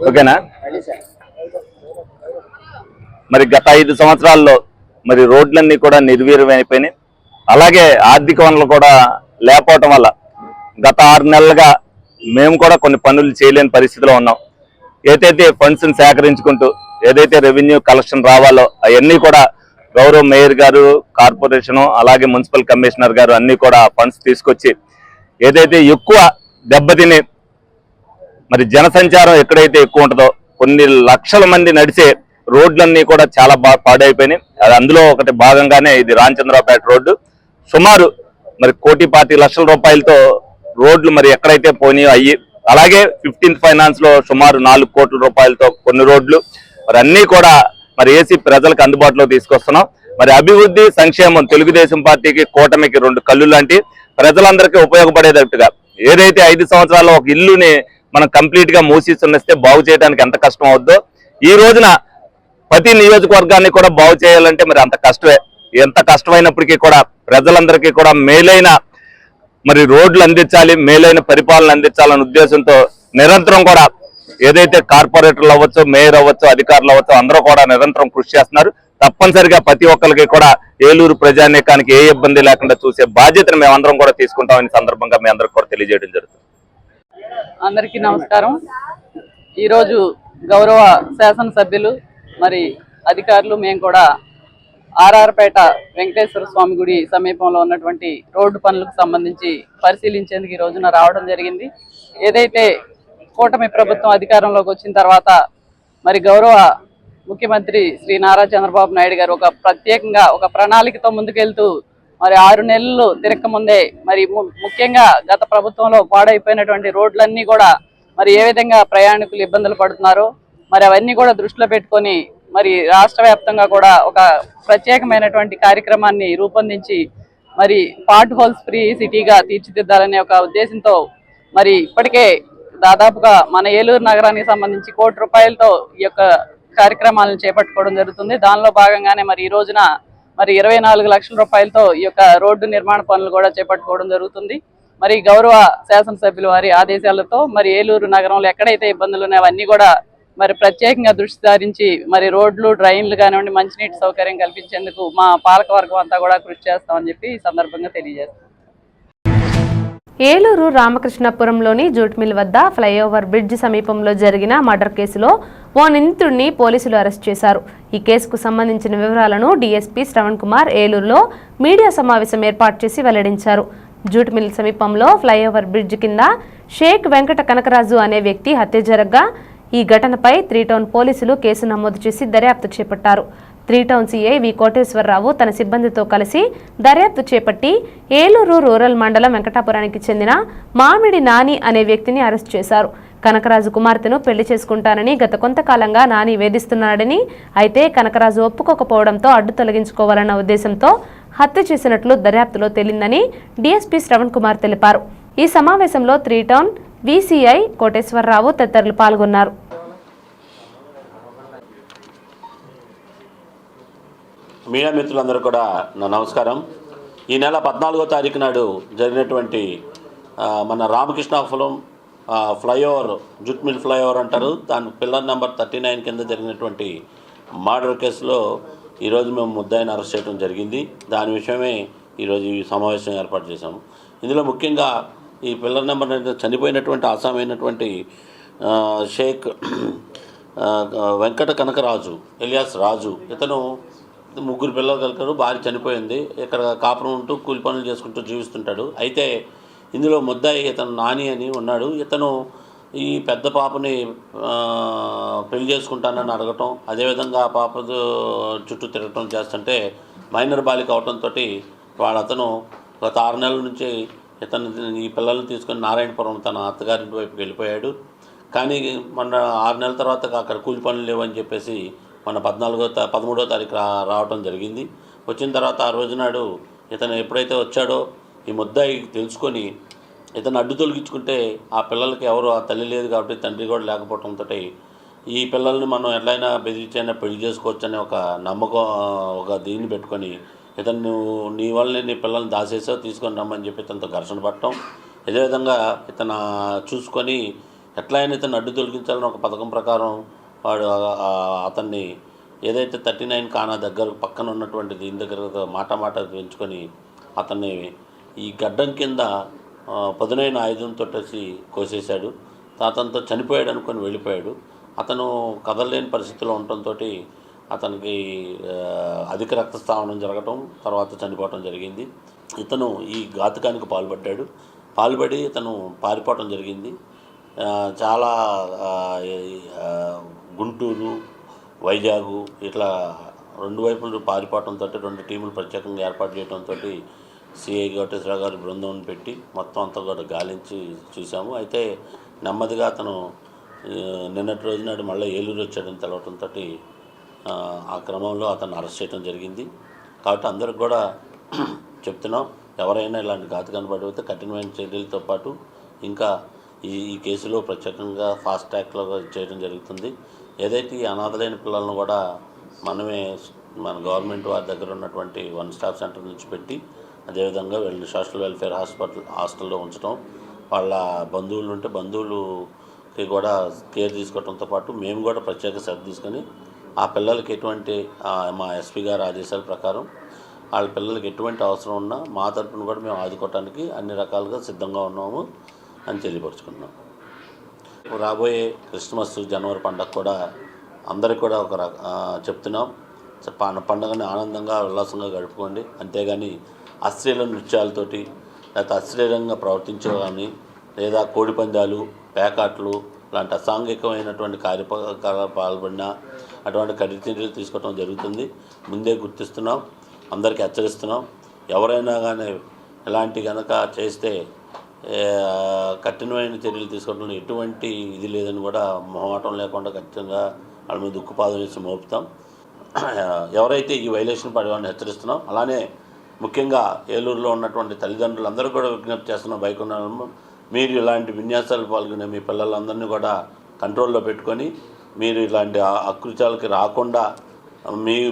ఓకేనా? మరి గత 5 సంవత్సరాల్లో మరి రోడ్లన్నీ కూడా నిర్వీర్యమైపోయినాయి. అలాగే ఆర్థిక వనరులు కూడా లేకపోవటం వల్ల గత 6 నెలలుగా మేము కూడా కొన్ని పనులు చేయలేని పరిస్థితిలో ఉన్నాం. ఏదైతే ఫండ్స్ సేకరించుకుంటూ ఏదైతే రెవెన్యూ కలెక్షన్ రావాలో అవన్నీ కూడా గౌరవ మేయర్ గారు, కార్పొరేషను, అలాగే మున్సిపల్ కమిషనర్ గారు అన్ని కూడా ఫండ్స్ తీసుకొచ్చి ఏదైతే ఎక్కువ దెబ్బతిని మరి జనసంచారం ఎక్కడైతే ఎక్కువ ఉంటుందో కొన్ని లక్షల మంది నడిచే రోడ్లన్నీ కూడా చాలా బాగా పాడైపోయినాయి. అది అందులో ఒకటి భాగంగానే ఇది రామచంద్రరావుపేట రోడ్డు. సుమారు మరి 1,25,00,000 రూపాయలతో రోడ్లు మరి ఎక్కడైతే పోనీయో అయ్యి, అలాగే 15th ఫైనాన్స్ లో సుమారు 4 కోట్ల రూపాయలతో కొన్ని రోడ్లు మరి అన్నీ కూడా మరి ఏసీ ప్రజలకు అందుబాటులో తీసుకొస్తున్నాం. మరి అభివృద్ధి, సంక్షేమం తెలుగుదేశం పార్టీకి, కూటమికి 2 కళ్ళు లాంటి ప్రజలందరికీ ఉపయోగపడేటట్టుగా ఏదైతే 5 సంవత్సరాల్లో ఒక ఇల్లుని మనం కంప్లీట్ గా మూసిస్తున్నిస్తే బాగు చేయడానికి ఎంత కష్టం అవుద్దో, ఈ రోజున ప్రతి నియోజకవర్గాన్ని కూడా బాగు చేయాలంటే మరి అంత కష్టమే. ఎంత కష్టమైనప్పటికీ కూడా ప్రజలందరికీ కూడా మేలైన మరి రోడ్లు అందించాలి, మేలైన పరిపాలన అందించాలనే ఉద్దేశంతో నిరంతరం కూడా ఏదైతే కార్పొరేటర్లు అవ్వచ్చు, మేయర్ అవ్వచ్చు, అధికారులు అవ్వచ్చు అందరూ కూడా నిరంతరం కృషి చేస్తున్నారు. తప్పనిసరిగా ప్రతి ఒక్కరికి కూడా ఏలూరు ప్రజానీకానికి ఏ ఇబ్బంది లేకుండా చూసే బాధ్యతను మేమందరం కూడా తీసుకుంటామని సందర్భంగా మీ అందరికి కూడా తెలియజేయడం జరుగుతుంది. అందరికీ నమస్కారం. ఈరోజు గౌరవ శాసనసభ్యులు మరి అధికారులు మేము కూడా ఆర్ఆర్పేట వెంకటేశ్వర స్వామి గుడి సమీపంలో ఉన్నటువంటి రోడ్డు పనులకు సంబంధించి పరిశీలించేందుకు ఈ రోజున రావడం జరిగింది. ఏదైతే కూటమి ప్రభుత్వం అధికారంలోకి వచ్చిన తర్వాత మరి గౌరవ ముఖ్యమంత్రి శ్రీ నారా చంద్రబాబు నాయుడు గారు ఒక ప్రత్యేకంగా ఒక ప్రణాళికతో ముందుకెళ్తూ మరి 6 నెలలు తిరక్క ముందే మరి ముఖ్యంగా గత ప్రభుత్వంలో పాడైపోయినటువంటి రోడ్లన్నీ కూడా మరి ఏ విధంగా ప్రయాణికులు ఇబ్బందులు పడుతున్నారో మరి అవన్నీ కూడా దృష్టిలో పెట్టుకొని మరి రాష్ట్ర వ్యాప్తంగా కూడా ఒక ప్రత్యేకమైనటువంటి కార్యక్రమాన్ని రూపొందించి మరి పాట్ హోల్స్ ఫ్రీ సిటీగా తీర్చిదిద్దాలనే ఒక ఉద్దేశంతో మరి ఇప్పటికే దాదాపుగా మన ఏలూరు నగరానికి సంబంధించి ₹1 కోటి ఈ యొక్క కార్యక్రమాలను చేపట్టుకోవడం జరుగుతుంది. దానిలో భాగంగానే మరి ఈ రోజున మరి ₹24 లక్షలతో ఈ యొక్క రోడ్డు నిర్మాణ పనులు కూడా చేపట్టుకోవడం జరుగుతుంది. మరి గౌరవ శాసనసభ్యుల వారి ఆదేశాలతో మరి ఏలూరు నగరంలో ఎక్కడైతే ఇబ్బందులు ఉన్నాయో అవన్నీ కూడా మరి ప్రత్యేకంగా దృష్టి సారించి మరి రోడ్లు, డ్రైన్లు కానివ్వండి, మంచినీటి సౌకర్యం కల్పించేందుకు మా పాలకవర్గం అంతా కూడా కృషి చేస్తామని చెప్పి ఈ సందర్భంగా తెలియజేస్తాం. ఏలూరు రామకృష్ణపురంలోని జూట్ మిల్ వద్ద ఫ్లైఓవర్ బ్రిడ్జ్ సమీపంలో జరిగిన మర్డర్ కేసులో ఓ నిందితుడిని పోలీసులు అరెస్ట్ చేశారు. ఈ కేసుకు సంబంధించిన వివరాలను డీఎస్పీ శ్రవణ్ కుమార్ ఏలూరులో మీడియా సమావేశం ఏర్పాటు చేసి వెల్లడించారు. జూట్ మిల్ సమీపంలో ఫ్లైఓవర్ బ్రిడ్జ్ కింద షేక్ వెంకట కనకరాజు అనే వ్యక్తి హత్య జరగ్గా ఈ ఘటనపై 3 టౌన్ పోలీసులు కేసు నమోదు చేసి దర్యాప్తు చేపట్టారు. 3 టౌన్ సీఐ వి కోటేశ్వరరావు తన సిబ్బందితో కలిసి దర్యాప్తు చేపట్టి ఏలూరు రూరల్ మండలం వెంకటాపురానికి చెందిన మామిడి నాని అనే వ్యక్తిని అరెస్ట్ చేశారు. కనకరాజు కుమార్తెను పెళ్లి చేసుకుంటానని గత కొంతకాలంగా నాని వేధిస్తున్నాడని, అయితే కనకరాజు ఒప్పుకోకపోవడంతో అడ్డు తొలగించుకోవాలన్న ఉద్దేశంతో హత్య చేసినట్లు దర్యాప్తులో తేలిందని డీఎస్పీ శ్రవణ్ కుమార్ తెలిపారు. ఈ సమావేశంలో 3 టౌన్ వీసీఐ కోటేశ్వరరావు తదితరులు పాల్గొన్నారు. మీడియా మిత్రులందరూ కూడా నా నమస్కారం. ఈ నెల 14వ తారీఖు నాడు జరిగినటువంటి మన Ramakrishnapuram flyover, jute mill flyover అంటారు, దాని పిల్లర్ నెంబర్ 39 కింద జరిగినటువంటి మర్డర్ కేసులో ఈరోజు మేము ముద్దాయిని అరెస్ట్ చేయడం జరిగింది. దాని విషయమే ఈరోజు ఈ సమావేశం ఏర్పాటు చేశాము. ఇందులో ముఖ్యంగా ఈ పిల్లర్ నెంబర్ చనిపోయినటువంటి అసామైనటువంటి షేక్ వెంకట కనకరాజు ఎలియాస్ రాజు, ఇతను 3 పిల్లలు కలిగారు, భార్య చనిపోయింది. ఇక్కడ కాపురం ఉంటూ కూలి పనులు చేసుకుంటూ జీవిస్తుంటాడు. అయితే ఇందులో ముద్దాయి ఇతను నాని అని ఉన్నాడు. ఇతను ఈ పెద్ద పాపని పెళ్లి చేసుకుంటానని అడగటం, అదేవిధంగా ఆ పాప చుట్టూ తిరగటం చేస్తుంటే మైనర్ బాలిక అవడంతో అతను గత 6 నెలల నుంచి ఈ పిల్లల్ని తీసుకొని నారాయణపురం తన అత్తగారింటి వైపుకి వెళ్ళిపోయాడు. కానీ మన 6 నెలల తర్వాత అక్కడ కూలి పనులు లేవని చెప్పేసి మన 13వ తారీఖు రావటం జరిగింది. వచ్చిన తర్వాత ఆ రోజునాడు ఇతను ఎప్పుడైతే వచ్చాడో ఈ ముద్దాయి తెలుసుకొని ఇతను అడ్డు తొలగించుకుంటే ఆ పిల్లలకి ఎవరు ఆ తల్లి లేదు కాబట్టి తండ్రి కూడా లేకపోవడంతో ఈ పిల్లల్ని మనం ఎట్లయినా బెదిరించైనా పెళ్లి చేసుకోవచ్చు అనే ఒక నమ్మకం, ఒక దీన్ని పెట్టుకొని ఇతను నీ వల్లనే నీ పిల్లల్ని దాసేసావు, తీసుకొని రమ్మని చెప్పి ఇతనితో ఘర్షణ పడటం, అదేవిధంగా ఇతను చూసుకొని ఎట్లయినా ఇతను అడ్డు తొలగించాలని ఒక పథకం ప్రకారం వాడు అతన్ని ఏదైతే 39 కానా దగ్గర పక్కన ఉన్నటువంటి దీని దగ్గర మాట పెంచుకొని అతన్ని ఈ గడ్డం కింద పదునైన ఆయుధంతో కోసేశాడు. అతనితో చనిపోయాడు అనుకొని వెళ్ళిపోయాడు. అతను కదలలేని పరిస్థితిలో ఉండటంతో అతనికి అధిక రక్తస్రావణం జరగటం, తర్వాత చనిపోవటం జరిగింది. ఇతను ఈ ఘాతుకానికి పాల్పడి ఇతను పారిపోవటం జరిగింది. చాలా గుంటూరు, వైజాగ్ ఇట్లా 2 వైపులు పారిపోవడంతో 2 టీములు ప్రత్యేకంగా ఏర్పాటు చేయడంతో సిఐ కోటేశ్వరరావు గారి బృందం పెట్టి మొత్తం అంతా కూడా గాలించి చూసాము. అయితే నెమ్మదిగా అతను నిన్నటి రోజు నాడు మళ్ళీ ఏలూరు వచ్చాడని తెలవడంతో ఆ క్రమంలో అతను అరెస్ట్ చేయడం జరిగింది. కాబట్టి అందరికి కూడా చెప్తున్నాం, ఎవరైనా ఇలాంటి ఘాతుకాన్ని పడిపోతే కఠినమైన చర్యలతో పాటు ఇంకా ఈ కేసులో ప్రత్యేకంగా ఫాస్ట్ ట్రాక్లో చేయడం జరుగుతుంది. ఏదైతే ఈ అనాథలైన పిల్లలను కూడా మనమే మన గవర్నమెంట్ వారి దగ్గర ఉన్నటువంటి 1 స్టాప్ సెంటర్ నుంచి పెట్టి, అదేవిధంగా వీళ్ళని సోషల్ వెల్ఫేర్ హాస్టల్లో ఉంచడం, వాళ్ళ బంధువులు ఉంటే బంధువులకి కూడా కేర్ తీసుకోవడంతో పాటు మేము కూడా ప్రత్యేక శ్రద్ధ తీసుకొని ఆ పిల్లలకి ఎటువంటి మా ఎస్పీ గారి ఆదేశాల ప్రకారం వాళ్ళ పిల్లలకి ఎటువంటి అవసరం ఉన్నా మా తరపున కూడా మేము ఆదుకోవడానికి అన్ని రకాలుగా సిద్ధంగా ఉన్నాము అని తెలియపరుచుకున్నాం. రాబోయే క్రిస్మస్, జనవరి పండుగ కూడా అందరికీ కూడా చెప్తున్నాం, పండుగని ఆనందంగా ఉల్లాసంగా గడుపుకోండి. అంతేగాని అశ్లీల నృత్యాలతోటి లేకపోతే అశ్లీలంగా ప్రవర్తించే కానీ లేదా కోడిపందాలు, పేకాట్లు లాంటి అసాంఘికమైనటువంటి కార్యకలాపాలు పాల్పడినా అటువంటి కఠిన చర్యలు తీసుకోవడం జరుగుతుంది. ముందే గుర్తిస్తున్నాం, అందరికీ హెచ్చరిస్తున్నాం. ఎవరైనా కానీ ఇలాంటి కనుక చేస్తే కఠినమైన చర్యలు తీసుకోవడంలో ఎటువంటి ఇది లేదని కూడా మొహమాటం లేకుండా ఖచ్చితంగా వాళ్ళ మీద ఉక్కుపాదం వేసి మోపుతాం. ఎవరైతే ఈ వైలేషన్ పడే వాళ్ళని హెచ్చరిస్తున్నాం, అలానే ముఖ్యంగా ఏలూరులో ఉన్నటువంటి తల్లిదండ్రులందరూ కూడా విజ్ఞప్తి చేస్తున్నాం, బైకున్నాము మీరు ఇలాంటి విన్యాసాలు పాల్గొనే మీ పిల్లలందరినీ కూడా కంట్రోల్లో పెట్టుకొని మీరు ఇలాంటి అకృత్యాలకి రాకుండా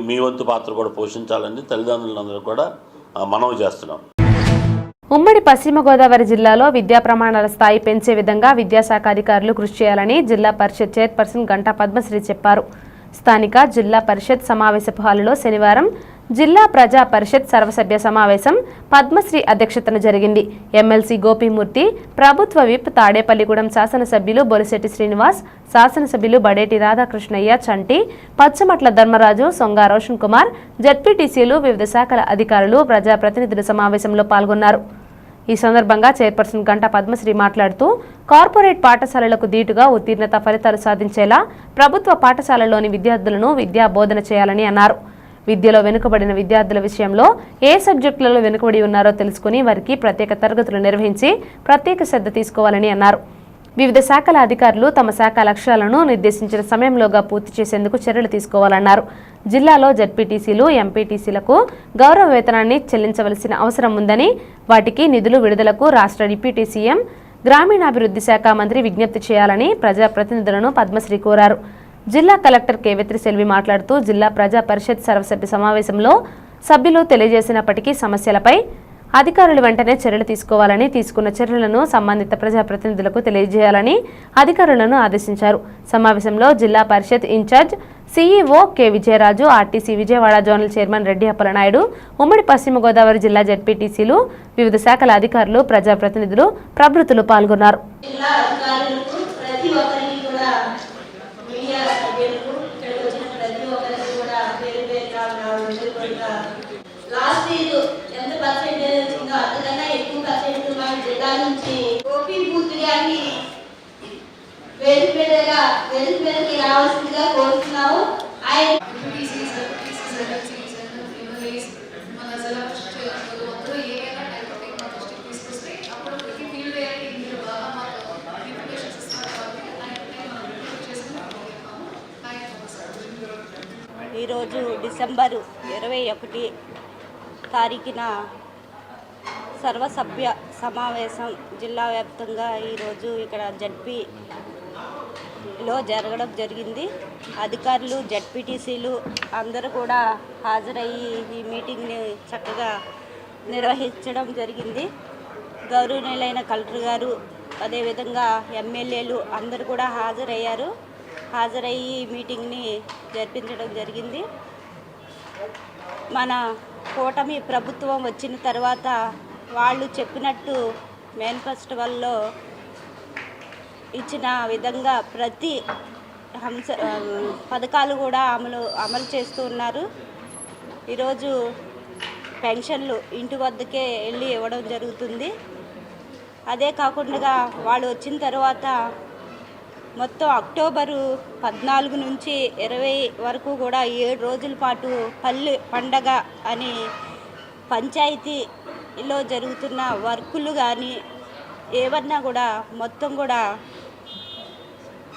మీ వంతు పాత్ర కూడా పోషించాలని తల్లిదండ్రులందరూ కూడా మనవి చేస్తున్నాం. ఉమ్మడి పశ్చిమ గోదావరి జిల్లాలో విద్యా ప్రమాణాల స్థాయి పెంచే విధంగా విద్యాశాఖ అధికారులు కృషి చేయాలని జిల్లా పరిషత్ చైర్పర్సన్ గంటా పద్మశ్రీ చెప్పారు. స్థానిక జిల్లా పరిషత్ సమావేశపు హాలులో శనివారం జిల్లా ప్రజా పరిషత్ సర్వసభ్య సమావేశం పద్మశ్రీ అధ్యక్షతన జరిగింది. ఎమ్మెల్సీ గోపీమూర్తి, ప్రభుత్వ విప్ తాడేపల్లిగూడెం శాసనసభ్యులు బొలిశెట్టి శ్రీనివాస్, శాసనసభ్యులు బడేటి రాధాకృష్ణయ్య, చంటి, పచ్చమట్ల ధర్మరాజు, సొంగా రోషన్ కుమార్, జెడ్పీటీసీలు, వివిధ శాఖల అధికారులు, ప్రజాప్రతినిధుల సమావేశంలో పాల్గొన్నారు. ఈ సందర్భంగా చైర్పర్సన్ గంటా పద్మశ్రీ మాట్లాడుతూ కార్పొరేట్ పాఠశాలలకు దీటుగా ఉత్తీర్ణత ఫలితాలు సాధించేలా ప్రభుత్వ పాఠశాలలోని విద్యార్థులను విద్యా బోధన చేయాలని అన్నారు. విద్యలో వెనుకబడిన విద్యార్థుల విషయంలో ఏ సబ్జెక్టులలో వెనుకబడి ఉన్నారో తెలుసుకుని వారికి ప్రత్యేక తరగతులు నిర్వహించి ప్రత్యేక శ్రద్ధ తీసుకోవాలని అన్నారు. వివిధ శాఖల అధికారులు తమ శాఖ లక్ష్యాలను నిర్దేశించిన సమయంలోగా పూర్తి చేసేందుకు చర్యలు తీసుకోవాలన్నారు. జిల్లాలో జెడ్పీటీసీలు, ఎంపీటీసీలకు గౌరవ వేతనాన్ని చెల్లించవలసిన అవసరం ఉందని, వాటికి నిధులు విడుదలకు రాష్ట్ర డిప్యూటీ సీఎం, గ్రామీణాభివృద్ధి శాఖ మంత్రి విజ్ఞప్తి చేయాలని ప్రజాప్రతినిధులను పద్మశ్రీ కోరారు. జిల్లా కలెక్టర్ కేవెత్రి సెల్వి మాట్లాడుతూ జిల్లా ప్రజా పరిషత్ సర్వసభ్య సమావేశంలో సభ్యులు తెలియజేసినప్పటికీ సమస్యలపై అధికారులు వెంటనే చర్యలు తీసుకోవాలని, తీసుకున్న చర్యలను సంబంధిత ప్రజాప్రతినిధులకు తెలియజేయాలని అధికారులను ఆదేశించారు. సమావేశంలో Zilla Parishad in charge CEO K Vijayaraju, RTC Vijayawada zonal chairman Reddy Appalanaidu, ఉమ్మడి పశ్చిమ గోదావరి జిల్లా జెడ్పీటీసీలు, వివిధ శాఖల అధికారులు, ప్రజాప్రతినిధులు, ప్రభృతులు పాల్గొన్నారు. రావాల్సిందిగా కోరుతున్నాము. ఈరోజు డిసెంబరు 21 తారీఖున సర్వసభ్య సమావేశం జిల్లా వ్యాప్తంగా ఈరోజు ఇక్కడ జడ్పీలో జరగడం జరిగింది. అధికారులు, జడ్పీటీసీలు అందరూ కూడా హాజరయ్యి ఈ మీటింగ్ని చక్కగా నిర్వహించడం జరిగింది. గౌరవనీయులైన కలెక్టర్ గారు, అదేవిధంగా ఎమ్మెల్యేలు అందరూ కూడా హాజరయ్యి మీటింగ్ని జరిపించడం జరిగింది. మన కూటమి ప్రభుత్వం వచ్చిన తర్వాత వాళ్ళు చెప్పినట్టు మేనిఫెస్టోలో ఇచ్చిన విధంగా ప్రతి పథకాలు కూడా అమలు చేస్తూ ఉన్నారు. ఈరోజు పెన్షన్లు ఇంటి వద్దకే వెళ్ళి ఇవ్వడం జరుగుతుంది. అదే కాకుండా వాళ్ళు వచ్చిన తర్వాత మొత్తం అక్టోబరు 14 నుంచి 20 వరకు కూడా 7 రోజుల పాటు పల్లె పండగ అని పంచాయతీలో జరుగుతున్న వర్కులు కానీ ఏమన్నా కూడా మొత్తం కూడా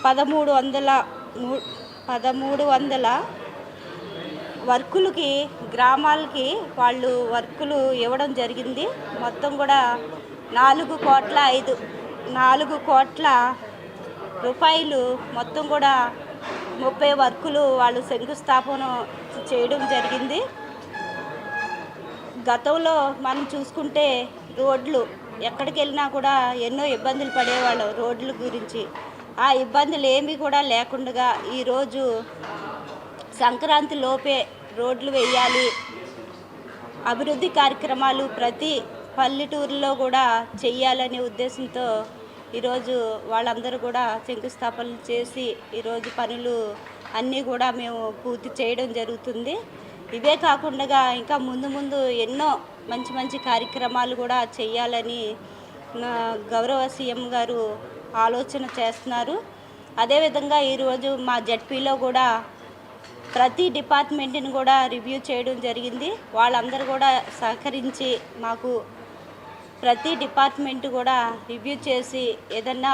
1300 వర్కులకి గ్రామాలకి వాళ్ళు వర్కులు ఇవ్వడం జరిగింది. మొత్తం కూడా 4 కోట్ల రూపాయలు మొత్తం కూడా 30 వర్కులు వాళ్ళు శంకుస్థాపన చేయడం జరిగింది. గతంలో మనం చూసుకుంటే రోడ్లు ఎక్కడికి వెళ్ళినా కూడా ఎన్నో ఇబ్బందులు పడేవాళ్ళం రోడ్ల గురించి. ఆ ఇబ్బందులు ఏమీ కూడా లేకుండా ఈరోజు సంక్రాంతి లోపే రోడ్లు వేయాలి, అభివృద్ధి కార్యక్రమాలు ప్రతి పల్లెటూరులో కూడా చెయ్యాలనే ఉద్దేశంతో ఈరోజు వాళ్ళందరూ కూడా శంకుస్థాపనలు చేసి ఈరోజు పనులు అన్నీ కూడా మేము పూర్తి చేయడం జరుగుతుంది. ఇవే కాకుండా ఇంకా ముందు ఎన్నో మంచి కార్యక్రమాలు కూడా చేయాలని గౌరవ సీఎం గారు ఆలోచన చేస్తున్నారు. అదేవిధంగా ఈరోజు మా జడ్పీలో కూడా ప్రతి డిపార్ట్మెంట్ని కూడా రివ్యూ చేయడం జరిగింది. వాళ్ళందరూ కూడా సహకరించి మాకు ప్రతి డిపార్ట్మెంట్ కూడా రివ్యూ చేసి ఏదన్నా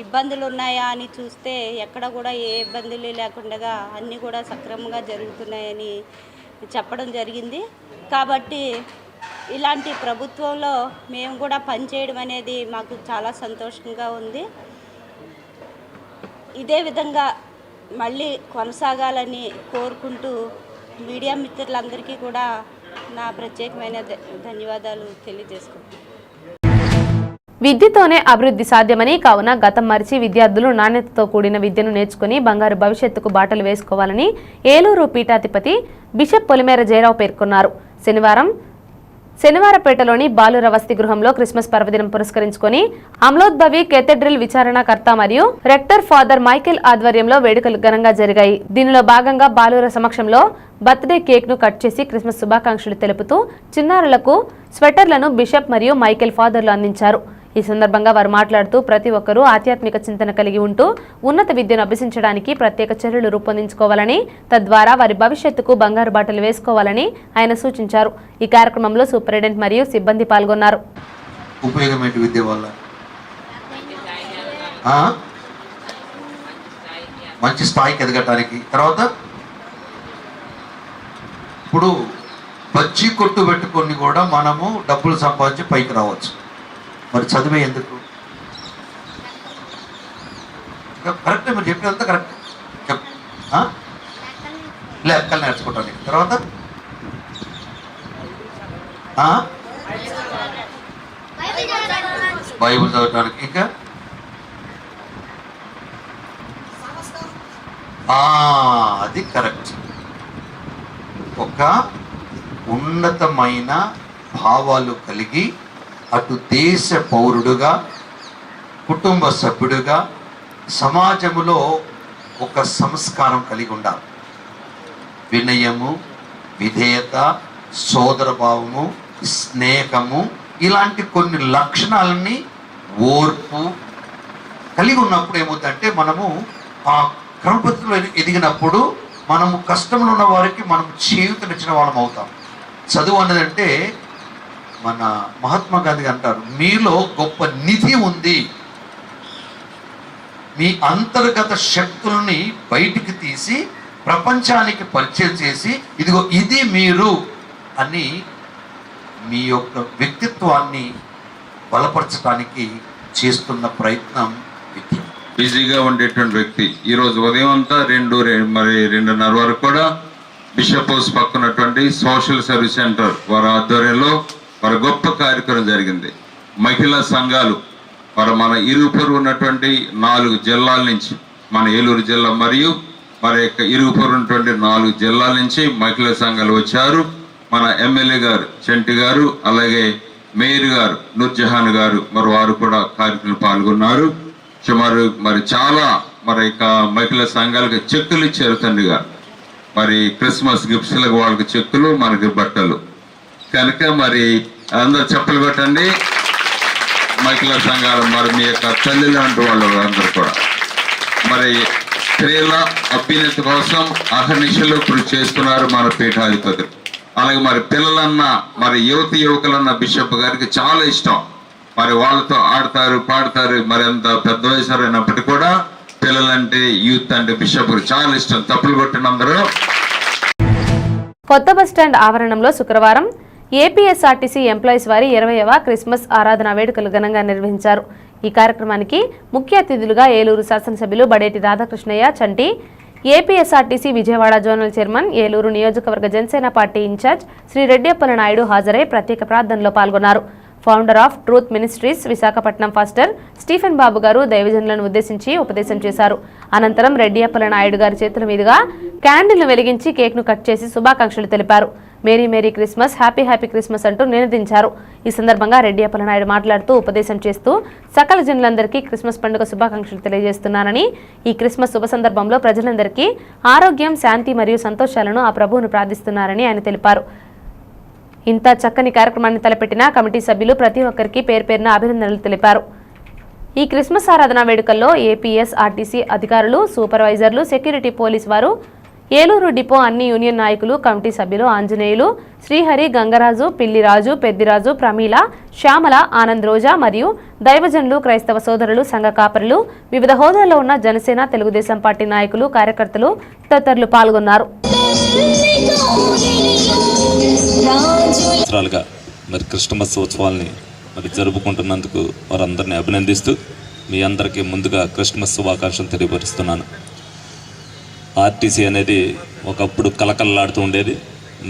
ఇబ్బందులు ఉన్నాయా అని చూస్తే ఎక్కడ కూడా ఏ ఇబ్బందులు లేకుండా అన్నీ కూడా సక్రమంగా జరుగుతున్నాయని చెప్పడం జరిగింది. కాబట్టి ఇలాంటి ప్రభుత్వంలో మేము కూడా పనిచేయడం అనేది మాకు చాలా సంతోషంగా ఉంది. ఇదే విధంగా మళ్ళీ కొనసాగాలని కోరుకుంటూ మీడియా మిత్రులందరికీ కూడా నా ప్రత్యేకమైన ధన్యవాదాలు తెలియజేసుకుంటున్నాను. విద్యతోనే అభివృద్ధి సాధ్యమని, కావున గతం మరిచి విద్యార్థులు నాణ్యతతో కూడిన విద్యను నేర్చుకుని బంగారు భవిష్యత్తుకు బాటలు వేసుకోవాలని ఏలూరు పీఠాధిపతి బిషప్ పొలిమేర జయరావు పేర్కొన్నారు. శనివారపేటలోని బాలుర వసతి గృహంలో క్రిస్మస్ పర్వదినం పురస్కరించుకొని అమలోద్భవి కేథెడ్రల్ విచారణకర్త మరియు రెక్టర్ ఫాదర్ మైకేల్ ఆధ్వర్యంలో వేడుకలు ఘనంగా జరిగాయి. దీనిలో భాగంగా బాలుర సమక్షంలో బర్త్డే కేక్ ను కట్ చేసి క్రిస్మస్ శుభాకాంక్షలు తెలుపుతూ చిన్నారులకు స్వెటర్లను బిషప్ మరియు మైకేల్ ఫాదర్లు అందించారు. ఈ సందర్భంగా వారు మాట్లాడుతూ ప్రతి ఒక్కరూ ఆధ్యాత్మిక చింతన కలిగి ఉంటూ ఉన్నత విద్యను అభ్యసించడానికి ప్రత్యేక చర్యలు రూపొందించుకోవాలని, తద్వారా వారి భవిష్యత్తుకు బంగారు బాటలు వేసుకోవాలని ఆయన సూచించారు. ఈ కార్యక్రమంలో సూపరింటెండెంట్ మరియు సిబ్బంది పాల్గొన్నారు. ఉపయోగమేంటి విద్య వల్ల? మంచి స్థాయికి ఎదగటానికి. తర్వాత ఇప్పుడు బజ్జీ కొట్టు పెట్టుకొని కూడా మనము డబ్బులు సంపాదించి పైకి రావచ్చు. మరి చదివే ఎందుకు? కరెక్టే, మీరు చెప్పినంత కరెక్ట్. లెక్కలు నేర్చుకోవటానికి. తర్వాత బైబిల్ చదవటానికి. ఇంకా అది కరెక్ట్. ఒక ఉన్నతమైన భావాలు కలిగి అటు దేశ పౌరుడుగా, కుటుంబ సభ్యుడుగా, సమాజంలో ఒక సంస్కారం కలిగి ఉండాలి. వినయము, విధేయత, సోదరభావము, స్నేహము, ఇలాంటి కొన్ని లక్షణాలని, ఓర్పు కలిగి ఉన్నప్పుడు ఏమవుతుందంటే మనము ఆ క్రమపద్ధతిలో ఎదిగినప్పుడు మనము కష్టంలో ఉన్న వారికి మనం చేయూతనిచ్చిన వాళ్ళం అవుతాం. చదువు అన్నదంటే మన మహాత్మా గాంధీ అంటారు, మీలో గొప్ప నిధి ఉంది. మీ అంతర్గత శక్తుల్ని బయటికి తీసి ప్రపంచానికి పరిచయం చేసి ఇదిగో ఇది మీరు అని మీ యొక్క వ్యక్తిత్వాన్ని బలపరచడానికి చేస్తున్న ప్రయత్నం విద్య. బిజీగా ఉండేటువంటి వ్యక్తి ఈరోజు ఉదయం అంతా 2:30 వరకు కూడా బిషప్ హౌస్ పక్కనటువంటి సోషల్ సర్వీస్ సెంటర్ వారి ఆధ్వర్యంలో వారి గొప్ప కార్యక్రమం జరిగింది. మహిళా సంఘాలు మన ఇరుగుపొరు ఉన్నటువంటి 4 జిల్లాల నుంచి, మన ఏలూరు జిల్లా మరియు మరి యొక్క ఇరుగుపొరు ఉన్నటువంటి 4 జిల్లాల నుంచి మహిళా సంఘాలు వచ్చారు. మన ఎమ్మెల్యే గారు చంటి గారు, అలాగే మేయర్ గారు నూర్జహాన్ గారు మరి వారు కూడా కార్యక్రమంలో పాల్గొన్నారు. సుమారు మరి చాలా మహిళా సంఘాలకు చెక్కులు ఇచ్చారు తండ్రి గారు. మరి క్రిస్మస్ గిఫ్ట్స్లకు వాళ్ళకి చెక్కులు, మనకి బట్టలు. కనుక మరి అందరూ చెప్పలు కొట్టండి. మహిళా సంఘాలు మరి మీ యొక్క తల్లి లాంటి వాళ్ళు అందరూ కూడా మరి స్త్రీల అభ్యున్నతి కోసం అహర్నిశలు కృషి చేస్తున్నారు మన పీఠాధిపతులు. అలాగే మరి పిల్లలన్నా మరి యువకులన్న బిషప్ గారికి చాలా ఇష్టం. మరి వాళ్ళతో ఆడతారు, పాడతారు. మరి అంత పెద్ద వయసు అయినప్పటికీ కూడా పిల్లలంటే, యూత్ అంటే బిషప్ చాలా ఇష్టం. తప్పులు కొట్టిన అందరూ. కొత్త బస్టాండ్ ఆవరణంలో శుక్రవారం ఏపీఎస్ఆర్టీసీ ఎంప్లాయీస్ వారి 20వ క్రిస్మస్ ఆరాధన వేడుకలు ఘనంగా నిర్వహించారు. ఈ కార్యక్రమానికి ముఖ్య అతిథులుగా ఏలూరు శాసనసభ్యులు Badeti Radhakrishnayya Chanti, APSRTC Vijayawada zonal chairman, Eluru నియోజకవర్గ జనసేన పార్టీ ఇన్ఛార్జ్ శ్రీ రెడ్డియప్పల నాయుడు హాజరై ప్రత్యేక ప్రార్థనలో పాల్గొన్నారు. Founder of truth ministries Visakhapatnam pastor Stephen Babu garu దైవజనులను ఉద్దేశించి ఉపదేశం చేశారు. అనంతరం రెడ్డియప్పల నాయుడు గారి చేతుల మీదుగా క్యాండిల్ను వెలిగించి కేక్ను కట్ చేసి శుభాకాంక్షలు తెలిపారు. Merry merry Christmas, happy happy Christmas అంటూ నినదించారు. ఈ సందర్భంగా రెడ్డియప్పల నాయుడు మాట్లాడుతూ ఉపదేశం చేస్తూ సకల జనులందరికీ క్రిస్మస్ పండుగ శుభాకాంక్షలు తెలియజేస్తున్నానని, ఈ క్రిస్మస్ శుభ సందర్భంలో ప్రజలందరికీ ఆరోగ్యం, శాంతి మరియు సంతోషాలను ఆ ప్రభువును ప్రార్థిస్తున్నారని ఆయన తెలిపారు. ఇంత చక్కని కార్యక్రమాన్ని తలపెట్టిన కమిటీ సభ్యులు ప్రతి ఒక్కరికి పేరు పేరున అభినందనలు తెలిపారు. ఈ క్రిస్మస్ ఆరాధన వేడుకల్లో ఏపీఎస్ఆర్టీసీ అధికారులు, సూపర్వైజర్లు, సెక్యూరిటీ పోలీస్ వారు, ఏలూరు డిపో అన్ని యూనియన్ నాయకులు, కమిటీ సభ్యులు ఆంజనేయులు, శ్రీహరి, గంగరాజు, పిల్లిరాజు, పెద్దిరాజు, ప్రమీల, శ్యామల, ఆనంద్ రోజా మరియు దైవజనులు, క్రైస్తవ సోదరులు, సంఘ కాపరులు, వివిధ హోదాల్లో ఉన్న జనసేన, తెలుగుదేశం పార్టీ నాయకులు, కార్యకర్తలు తదితరులు పాల్గొన్నారు. మరి క్రిస్టమస్ ఉత్సవాల్ని మరి జరుపుకుంటున్నందుకు వారందరినీ అభినందిస్తూ మీ అందరికీ ముందుగా క్రిస్మస్ శుభాకాంక్షలు తెలియపరుస్తున్నాను. ఆర్టీసీ అనేది ఒకప్పుడు కలకలలాడుతూ ఉండేది.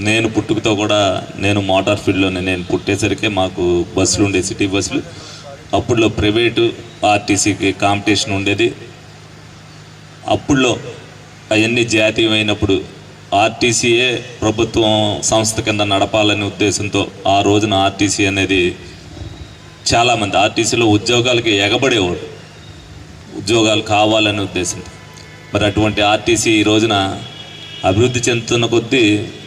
నేను పుట్టుకతో కూడా నేను మోటార్ ఫీల్డ్లోనే, నేను పుట్టేసరికి మాకు బస్సులు ఉండేవి, సిటీ బస్సులు. అప్పుడులో ప్రైవేటు ఆర్టీసీకి కాంపిటీషన్ ఉండేది. అప్పుడులో అవన్నీ జాతీయమైనప్పుడు ఆర్టీసీయే ప్రభుత్వం సంస్థ కింద నడపాలనే ఉద్దేశంతో ఆ రోజున ఆర్టీసీ అనేది చాలామంది ఆర్టీసీలో ఉద్యోగాలకి ఎగబడేవాడు, ఉద్యోగాలు కావాలనే ఉద్దేశంతో. మరి అటువంటి ఆర్టీసీ ఈ రోజున అభివృద్ధి చెందుతున్న కొద్దీ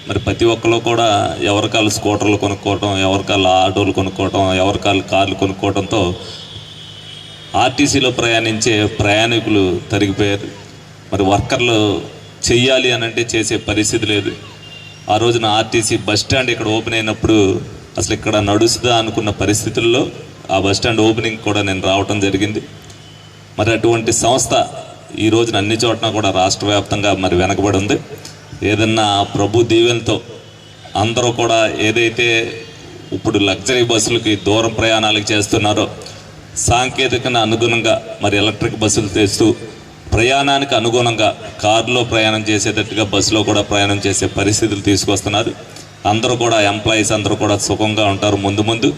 మరి ప్రతి ఒక్కరు కూడా ఎవరికాళ్ళు స్కూటర్లు కొనుక్కోవటం, ఎవరికాళ్ళు ఆటోలు కొనుక్కోవటం, ఎవరికాళ్ళు కార్లు కొనుక్కోవడంతో ఆర్టీసీలో ప్రయాణించే ప్రయాణికులు తరిగిపోయారు. మరి వర్కర్లు చెయ్యాలి అని అంటే చేసే పరిస్థితి లేదు. ఆ రోజున ఆర్టీసీ బస్టాండ్ ఇక్కడ ఓపెన్ అయినప్పుడు అసలు ఇక్కడ నడుస్తుందా అనుకున్న పరిస్థితుల్లో ఆ బస్టాండ్ ఓపెనింగ్ కూడా నేను రావటం జరిగింది. మరి అటువంటి సంస్థ ఈ రోజున అన్ని చోట్ల కూడా రాష్ట్ర వ్యాప్తంగా మరి వెనకబడి ఉంది. ఏదన్నా ప్రభు దీవెనతో అందరూ కూడా ఏదైతే ఇప్పుడు లగ్జరీ బస్సులకి దూరం ప్రయాణాలకు చేస్తున్నారో సాంకేతికను అనుగుణంగా మరి ఎలక్ట్రిక్ బస్సులు తెస్తూ ప్రయాణానికి అనుగుణంగా కారులో ప్రయాణం చేసేటట్టుగా బస్సులో కూడా ప్రయాణం చేసే పరిస్థితులు తీసుకొస్తున్నారు. అందరూ కూడా ఎంప్లాయీస్ అందరూ కూడా సుఖంగా ఉంటారు. ముందు ముందు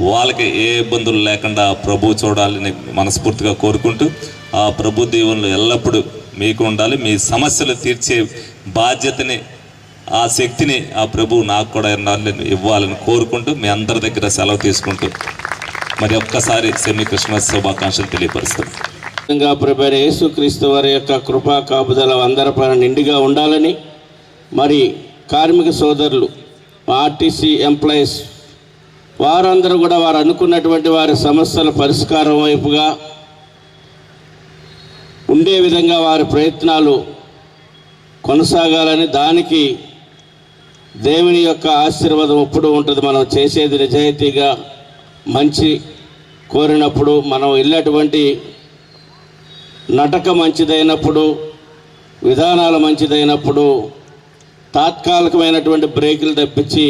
వాళ్ళకి ఏ ఇబ్బందులు లేకుండా ప్రభు చూడాలని మనస్ఫూర్తిగా కోరుకుంటూ ఆ ప్రభు దీవెనలు ఎల్లప్పుడూ మీకు ఉండాలి. మీ సమస్యలు తీర్చే బాధ్యతని, ఆ శక్తిని ఆ ప్రభు నాకు కూడా ఇవ్వాలని కోరుకుంటూ మీ అందరి దగ్గర సెలవు తీసుకుంటూ మరి ఒక్కసారి సెమీ క్రిస్మస్ శుభాకాంక్షలు తెలియపరుస్తున్నాను. ప్రభు యేసుక్రీస్తు వారి యొక్క కృపా కాపుదల అందరి పైన నిండుగా ఉండాలని, మరి కార్మిక సోదరులు, ఆర్టీసీ ఎంప్లాయీస్ వారందరూ కూడా వారు అనుకున్నటువంటి వారి సమస్యల పరిష్కారం వైపుగా ఉండే విధంగా వారి ప్రయత్నాలు కొనసాగాలని, దానికి దేవుని యొక్క ఆశీర్వాదం ఎప్పుడూ ఉంటుంది. మనం చేసేది నిజాయితీగా మంచి కోరినప్పుడు, మనం వెళ్ళేటువంటి నటక మంచిదైనప్పుడు, విధానాలు మంచిదైనప్పుడు తాత్కాలికమైనటువంటి బ్రేకులు తప్పించి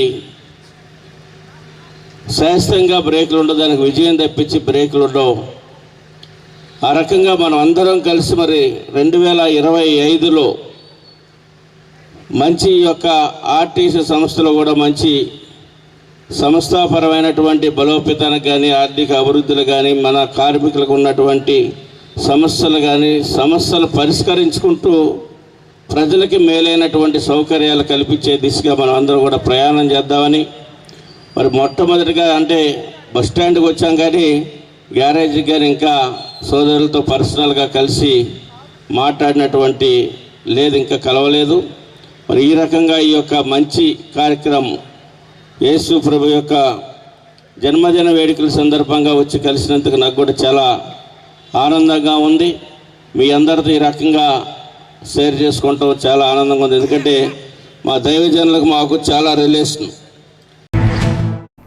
శాస్త్రంగా బ్రేకులు ఉండవు, దానికి విజయం తప్పించి బ్రేకులు ఉండవు. ఆ రకంగా మనం అందరం కలిసి మరి 2025లో మంచి యొక్క ఆర్టీసీ సంస్థలో కూడా మంచి సంస్థాపరమైనటువంటి బలోపేతానికి కానీ, ఆర్థిక అభివృద్ధులు కానీ, మన కార్మికులకు ఉన్నటువంటి సమస్యలు కానీ, సమస్యలు పరిష్కరించుకుంటూ ప్రజలకి మేలైనటువంటి సౌకర్యాలు కల్పించే దిశగా మనం అందరూ కూడా ప్రయాణం చేద్దామని, మరి మొట్టమొదటిగా అంటే బస్ స్టాండ్కి వచ్చాం కానీ గ్యారేజ్కి కానీ ఇంకా సోదరులతో పర్సనల్గా కలిసి మాట్లాడినటువంటి లేదు, ఇంకా కలవలేదు. మరి ఈ రకంగా ఈ యొక్క మంచి కార్యక్రమం యేసు ప్రభు యొక్క జన్మదిన వేడుకల సందర్భంగా వచ్చి కలిసినందుకు నాకు కూడా చాలా ఆనందంగా ఉంది. మీ అందరితో ఈ రకంగా షేర్ చేసుకుంటాం చాలా ఆనందంగా ఉంది. ఎందుకంటే మా దైవజనులకు మాకు చాలా రిలేషన్.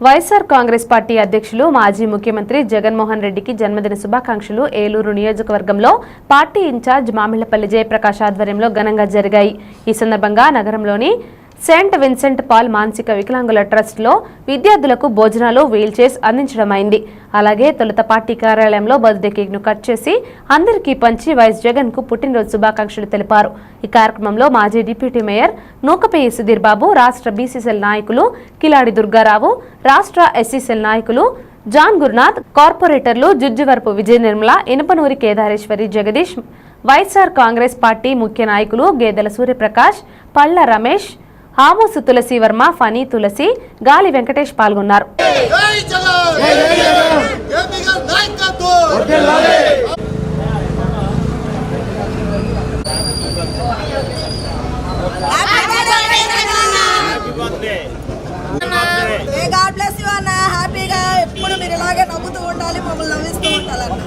వైఎస్ఆర్ కాంగ్రెస్ పార్టీ అధ్యక్షులు మాజీ ముఖ్యమంత్రి జగన్మోహన్ రెడ్డికి జన్మదిన శుభాకాంక్షలు ఏలూరు నియోజకవర్గంలో పార్టీ ఇన్ఛార్జ్ మామిళ్లపల్లి జయప్రకాష్ ఆధ్వర్యంలో ఘనంగా జరిగాయి. ఈ సందర్భంగా నగరంలోని సెయింట్ విన్సెంట్ పాల్ మానసిక వికలాంగుల ట్రస్ట్లో విద్యార్థులకు భోజనాలు, వీల్ చైర్స్ అందించడమైంది. అలాగే తొలుత పార్టీ కార్యాలయంలో బర్త్డే కేక్ను కట్ చేసి అందరికీ పంచి వైఎస్ జగన్ కు పుట్టినరోజు శుభాకాంక్షలు తెలిపారు. ఈ కార్యక్రమంలో మాజీ డిప్యూటీ మేయర్ నూకపేయి సుధీర్ బాబు, రాష్ట్ర బీసీసీఎల్ నాయకులు కిలాడి దుర్గారావు, రాష్ట్ర ఎస్సీసీఎల్ నాయకులు జాన్ గురునాథ్, కార్పొరేటర్లు జుజ్జువరపు విజయ నిర్మల, ఇనుపనూరి కేదారేశ్వరి జగదీష్, వైఎస్ఆర్ కాంగ్రెస్ పార్టీ ముఖ్య నాయకులు గేదెల సూర్యప్రకాష్, పళ్ళ రమేష్, ఆమోసు తులసి వర్మ, ఫనీ తులసి, గాలి వెంకటేష్ పాల్గొన్నారు. హ్యాపీగా ఎప్పుడు మీరు ఇలాగే నవ్వుతూ ఉండాలి, మమ్మల్ని నవ్విస్తూ ఉండాలన్న.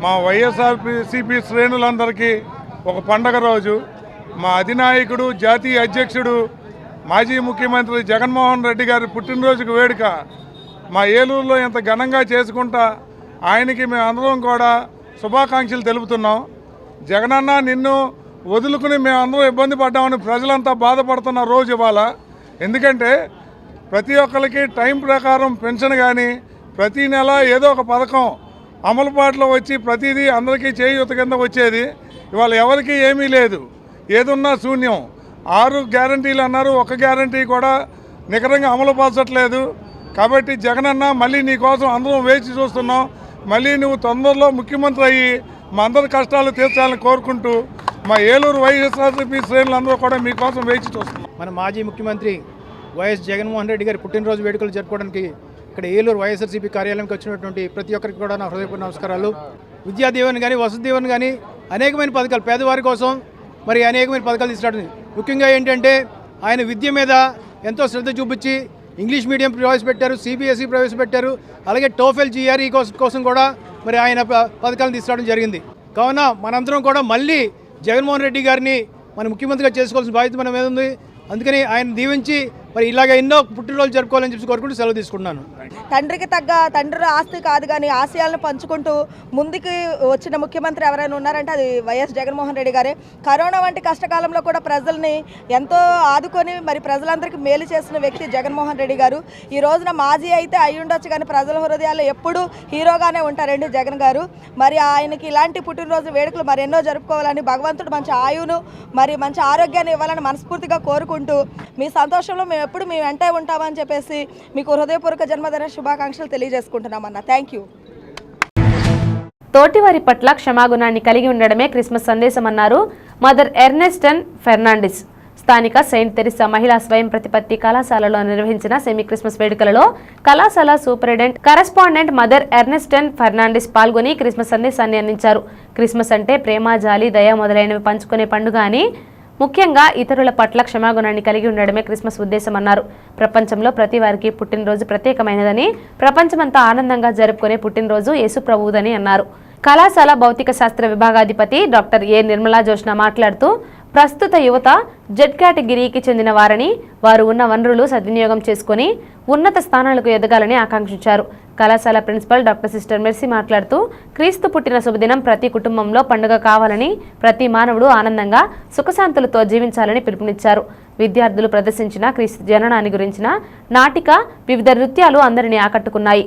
మా వైఎస్ఆర్సీపీ శ్రేణులందరికీ ఒక పండగ రోజు. మా అధినాయకుడు, జాతీయ అధ్యక్షుడు, మాజీ ముఖ్యమంత్రి జగన్మోహన్ రెడ్డి గారి పుట్టినరోజుకు వేడుక మా ఏలూరులో ఎంత ఘనంగా చేసుకుంటా ఆయనకి మేమందరం కూడా శుభాకాంక్షలు తెలుపుతున్నాం. జగనన్న నిన్ను వదులుకుని మేమందరం ఇబ్బంది పడ్డామని ప్రజలంతా బాధపడుతున్న రోజు ఇవాళ. ఎందుకంటే ప్రతి ఒక్కరికి టైం ప్రకారం పెన్షన్ కానీ ప్రతి నెల ఏదో ఒక పథకం అమలుపాటులో వచ్చి ప్రతిదీ అందరికీ చేయూత కింద వచ్చేది. ఇవాళ ఎవరికి ఏమీ లేదు, ఏదున్నా శూన్యం. 6 గ్యారంటీలు అన్నారు, ఒక గ్యారంటీ కూడా నికరంగా అమలు పరచట్లేదు. కాబట్టి జగనన్న మళ్ళీ నీ కోసం అందరం వేచి చూస్తున్నాం. మళ్ళీ నువ్వు తొందరలో ముఖ్యమంత్రి అయ్యి మా అందరి కష్టాలు తీర్చాలని కోరుకుంటూ మా ఏలూరు వైఎస్ఆర్సీపీ శ్రేణులందరూ కూడా మీకోసం వేచి చూస్తున్నాం. మన మాజీ ముఖ్యమంత్రి వైఎస్ జగన్మోహన్ రెడ్డి గారి పుట్టినరోజు వేడుకలు జరుపుకోవడానికి ఇక్కడ ఏలూరు వైఎస్ఆర్సీపీ కార్యాలయంకి వచ్చినటువంటి ప్రతి ఒక్కరికి కూడా నా హృదయపూర్వక నమస్కారాలు. విద్యా దీవెన కానీ, వసతి దీవెన కానీ అనేకమైన పథకాలు పేదవారి కోసం మరి అనేకమైన పథకాలు తీసుకురావడం. ముఖ్యంగా ఏంటంటే ఆయన విద్య మీద ఎంతో శ్రద్ధ చూపించి ఇంగ్లీష్ మీడియం ప్రవేశపెట్టారు, సిబిఎస్ఈ ప్రవేశపెట్టారు, అలాగే టోఫెల్ జిఆర్ఈ కోసం కూడా మరి ఆయన పథకాలను తీసుకురావడం జరిగింది. కావున మనందరం కూడా మళ్ళీ జగన్మోహన్ రెడ్డి గారిని మన ముఖ్యమంత్రిగా చేసుకోవాల్సిన బాధ్యత మన మీద ఉంది. అందుకని ఆయన దీవించి మరి ఇలాగ ఎన్నో పుట్టినరోజు జరుపుకోవాలని చెప్పి కోరుకుంటూ సెలవు తీసుకుంటున్నాను. తండ్రికి తగ్గ తండ్రి ఆస్తి కాదు కానీ ఆశయాలను పంచుకుంటూ ముందుకు వచ్చిన ముఖ్యమంత్రి ఎవరైనా ఉన్నారంటే అది వైఎస్ జగన్మోహన్ రెడ్డి గారే. కరోనా వంటి కష్టకాలంలో కూడా ప్రజల్ని ఎంతో ఆదుకొని మరి ప్రజలందరికీ మేలు చేసిన వ్యక్తి జగన్మోహన్ రెడ్డి గారు. ఈ రోజున మాజీ అయితే అయి ఉండొచ్చు కానీ ప్రజల హృదయాల్లో ఎప్పుడూ హీరోగానే ఉంటారండి జగన్ గారు. మరి ఆయనకి ఇలాంటి పుట్టినరోజు వేడుకలు మరి ఎన్నో జరుపుకోవాలని, భగవంతుడు మంచి ఆయువును మరి మంచి ఆరోగ్యాన్ని ఇవ్వాలని మనస్ఫూర్తిగా కోరుకుంటూ మీ సంతోషంలో మేము ఎప్పుడు మీ వెంటే ఉంటామని చెప్పేసి మీకు హృదయపూర్వక జన్మదిన శుభాకాంక్షలు తెలియజేసుకుంటున్నామన్నా. Thank you. తోటివారి పట్ల క్షమాగుణాన్ని కలిగి ఉండడమే క్రిస్మస్ సందేశం అన్నారు మదర్ ఎర్నెస్టన్ ఫెర్నాండిస్. స్థానిక సెయింట్ తెరిసా మహిళా స్వయం ప్రతిపత్తి కళాశాలలో నిర్వహించిన సెమీ క్రిస్మస్ వేడుకలలో కళాశాల సూపరింటెండెంట్ కరెస్పాండెంట్ మదర్ ఎర్నెస్టన్ ఫెర్నాండిస్ పాల్గొని క్రిస్మస్ సందేశాన్ని అందించారు. క్రిస్మస్ అంటే ప్రేమ, జాలి, దయ మొదలైనవి పంచుకునే పండుగ అని, ముఖ్యంగా ఇతరుల పట్ల క్షమాగుణాన్ని కలిగి ఉండడమే క్రిస్మస్ ఉద్దేశమన్నారు. ప్రపంచంలో ప్రతి వారికి పుట్టినరోజు ప్రత్యేకమైనదని, ప్రపంచమంతా ఆనందంగా జరుపుకునే పుట్టినరోజు యేసు ప్రభువుదని అన్నారు. కళాశాల భౌతిక శాస్త్ర విభాగాధిపతి డాక్టర్ ఏ నిర్మలా జోష్న మాట్లాడుతూ ప్రస్తుత యువత జెడ్ కేటగిరీకి చెందిన వారని, వారు ఉన్న వనరులు సద్వినియోగం చేసుకుని ఉన్నత స్థానాలకు ఎదగాలని ఆకాంక్షించారు. కళాశాల ప్రిన్సిపల్ డాక్టర్ సిస్టర్ మెర్సీ మాట్లాడుతూ క్రీస్తు పుట్టిన శుభదినం ప్రతి కుటుంబంలో పండుగ కావాలని, ప్రతి మానవుడు ఆనందంగా సుఖశాంతులతో జీవించాలని పిలుపునిచ్చారు. విద్యార్థులు ప్రదర్శించిన క్రీస్తు జననాన్ని గురించిన నాటిక, వివిధ నృత్యాలు అందరినీ ఆకట్టుకున్నాయి.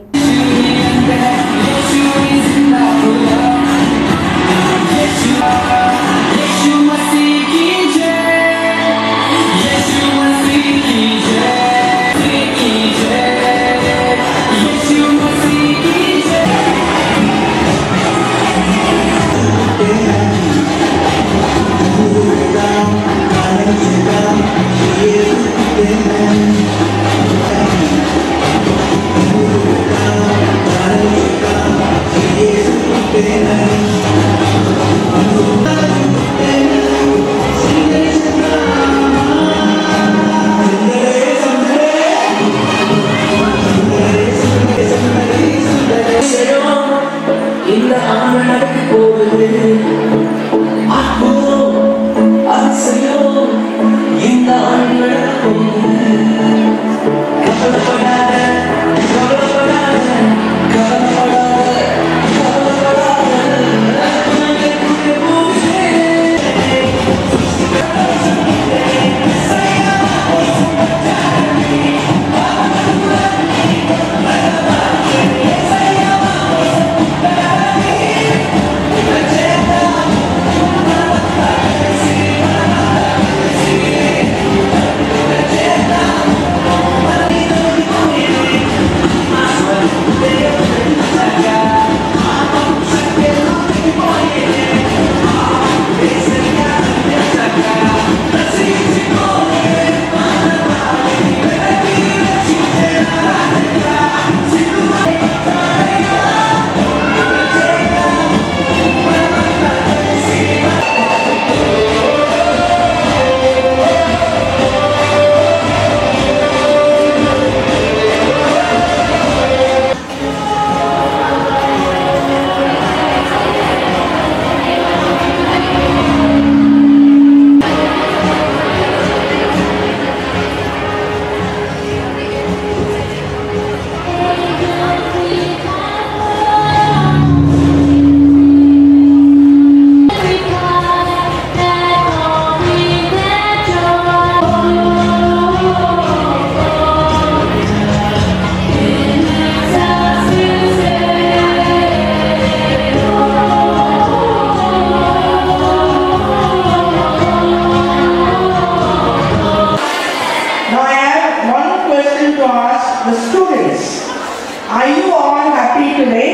all happy today?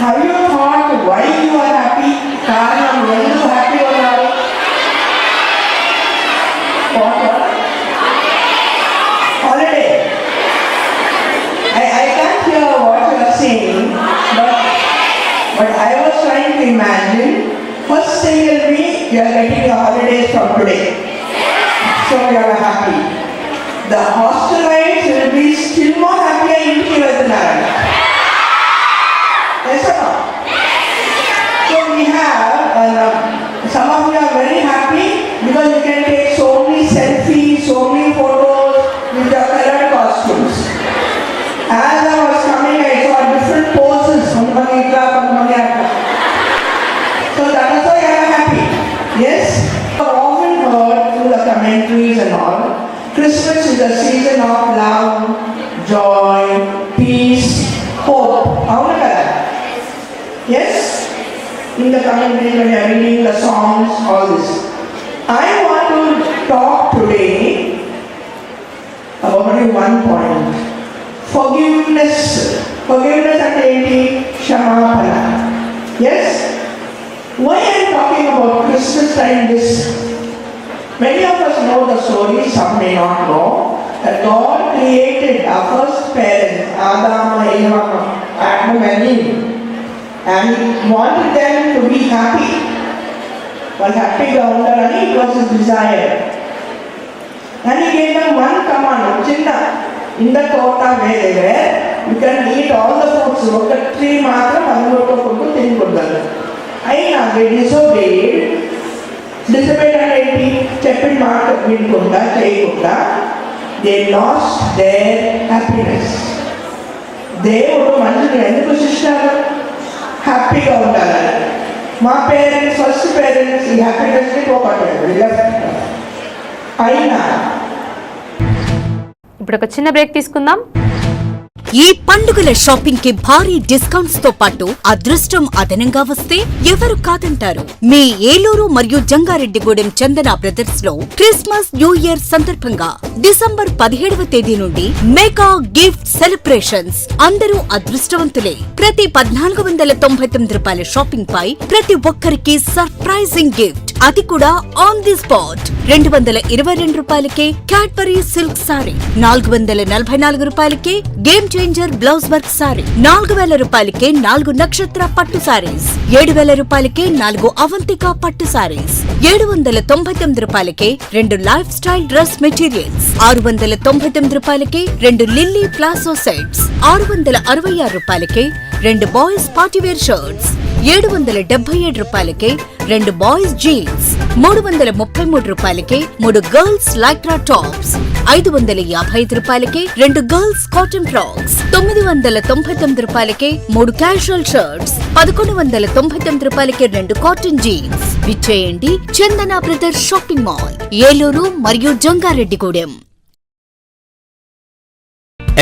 Have you thought why you are happy? Karanam endu happy unnaru? What? Holiday. I can't hear what you are saying, but I was trying to imagine. First thing will be you are getting your holidays from today, so you are happy. The hostelites will be still more happier in Kivatanaran. Yes or no? So we have, some of you are very happy because you can take so many selfies, so many photos with your colored costumes. As I was coming, I saw different poses. So that is why I am happy. Yes? I have often heard through the commentaries and all, Christmas is a season of love, joy, peace, hope. How is that? Yes? In the commentaries when you are reading the songs, all this. I want to talk today about only one point. Forgiveness. Forgiveness and Shamapana. Yes? Why I am talking about Christmas time this? Many of us know the story, some may not know, that God created our first parents, Adam and Eve, and He wanted them to be happy. Well, happy it was His desire. And He gave them one command, Chinna, in the Kota where they were, you can eat all the fruits, oka tree matram adanotto koddu tinukundadu. Aina they disobeyed అంటే చెప్పిన మాట వినకుండా చేయకుండా they lost their happiness. దేవుడు మనుషులు ఎందుకు సృష్టించారు? హ్యాపీగా ఉండాలని. మా పేరెంట్స్ ఫస్ట్ పేరెంట్స్ ఈ హ్యాపీనెస్ని పోగొట్టారు. అయినా ఇప్పుడు ఒక చిన్న బ్రేక్ తీసుకుందాం. ఈ పండుగల షాపింగ్ కి భారీ డిస్కౌంట్స్ తో పాటు అదృష్టం అదనంగా వస్తే ఎవరు కాదంటారు? మీ ఏలూరు మరియు జంగారెడ్డిగూడెం చందన బ్రదర్స్ లో క్రిస్మస్ న్యూ ఇయర్ సందర్భంగా డిసెంబర్ 17వ తేదీ నుండి మెగా గిఫ్ట్ సెలబ్రేషన్స్. అందరూ అదృష్టవంతులే. ప్రతి 1499 రూపాయల షాపింగ్ పై ప్రతి ఒక్కరికి సర్ప్రైజింగ్ గిఫ్ట్, అది కూడా ఆన్ ది స్పాట్. 222 రూపాయలకే క్యాడ్బరీ సిల్క్ సారీ, 444 రూపాయలకే game changer blouse work sorry, 4000 రూపాయలకే 4 నక్షత్ర పట్టు సారీస్, 7000 రూపాయలకే 4 అవంతిక పట్టు సారీస్, 799 రూపాయలకే 2 లైఫ్ స్టైల్ డ్రెస్ మెటీరియల్స్, 699 రూపాయలకే 2 లిల్లీ ప్లాసో సెట్స్, 666 రూపాయలకే 2 బాయ్స్ పార్టీవేర్ షర్ట్స్, 777 రూపాయలకే 2 బాయ్స్ జీన్స్, 333 రూపాయలకే 3 గర్ల్స్ లైక్రా టాప్స్, 555 రూపాయలకే 2 గర్ల్స్ కాటన్ ఫ్రాక్స్, 999 రూపాయలకే 3 క్యాజువల్ షర్ట్స్, 1199 రూపాయలకే 2 కాటన్ జీన్స్. విచ్చేయండి చందన బ్రదర్స్ షాపింగ్ మాల్, ఏలూరు మరియు జంగారెడ్డిగూడెం.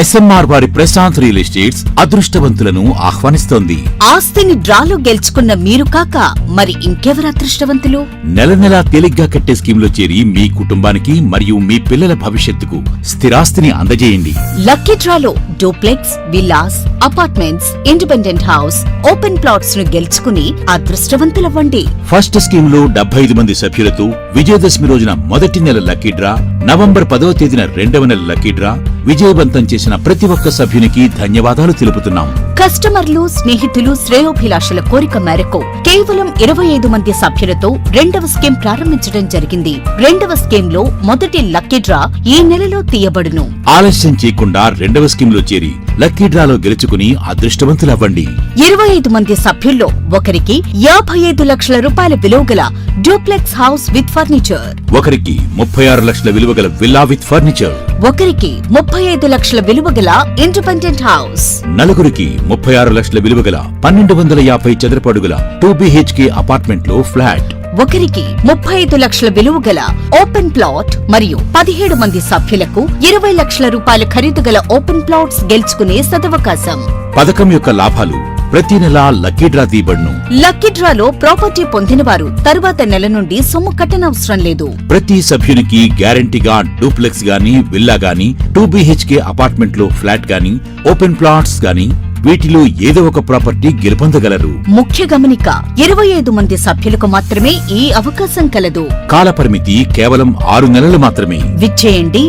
SMR వారి ప్రశాంత్ రియల్ ఎస్టేట్స్ అదృష్టవంతులను ఆహ్వానిస్తోంది. ఆస్తిని డ్రాలో గెలుచుకున్న మీరు కాక మరి ఇంకెవరు అదృష్టవంతులు? నెల నెలా తేలిగ్గా కట్టే స్కీమ్ లో చేరి మీ కుటుంబానికి మరియు మీ పిల్లల భవిష్యత్తుకు స్థిరాస్తిని అందజేయండి. లక్కీ డ్రాలో duplex, villas, apartments, independent house, open plots ను గెలుచుకుని అదృష్టవంతులవ్వండి. ఫస్ట్ స్కీమ్ లో 75 మంది సభ్యులతో విజయదశమి రోజున మొదటి నెల లక్కీ డ్రా, నవంబర్ 10వ తేదీన రెండవ నెల లక్కీ డ్రా. విజయవంతం చేసిన ప్రతి ఒక్క సభ్యునికి ధన్యవాదాలు తెలుపుతున్నాం. కస్టమర్లు, స్నేహితులు, శ్రేయోభిలాషుల కోరిక మేరకు కేవలం 25 మంది సభ్యులతో రెండవ స్కీమ్ ప్రారంభించడం జరిగింది. రెండవ స్కీమ్ లో మొదటి లక్కీ డ్రా ఈ నెలలో తీయబడును. ఆలస్యం చేయకుండా రెండవ స్కీమ్ లో చేరి లక్కీ డ్రాలో గెలుచుకుని అదృష్టవంతులవ్వండి. 25 మంది సభ్యుల్లో ఒకరికి 55 లక్షల రూపాయల విలువగల డూప్లెక్స్ హౌస్ విత్ ఫర్నిచర్, ఒకరికి 36 లక్షల విలువగల విల్లా విత్ ఫర్నిచర్, ఒకరికి 35 లక్షల విలువగల ఇండిపెండెంట్ హౌస్, నలుగురికి 36 లక్షల విలువగల 1250 చదరపు అడుగుల 2 BHK అపార్ట్మెంట్ లో ఫ్లాట్. ఒకరికి 35 లక్షల విలువ గల ఓపెన్ ప్లాట్ మరియు 17 మంది సభ్యులకు 20 లక్షల రూపాయల ఖరీదు గల ఓపెన్ ప్లాట్స్ గెలుచుకునే సదవకాశం. పథకం యొక్క లాభాలు ప్రతి నెలా లక్కీ డ్రా తీయబడును. లక్కీ డ్రాలో ప్రాపర్టీ పొందిన వారు తరువాత నెల నుండి సొమ్ము కట్టనవసరం లేదు. ప్రతి సభ్యునికి గ్యారంటీగా డూప్లెక్స్ గాని, విల్లా గాని, 2 BHK అపార్ట్మెంట్ లో ఫ్లాట్ గాని, ఓపెన్ ప్లాట్స్ గాని వీటిలో ఏదో ఒక ప్రాపర్టీ గెలుపొందగలరు. ముఖ్య గమనిక, 25 మంది సభ్యులకు మాత్రమే ఈ అవకాశం కలదు. కాలపరిమితి కేవలం 6 నెలలు మాత్రమే. విచ్చేయండి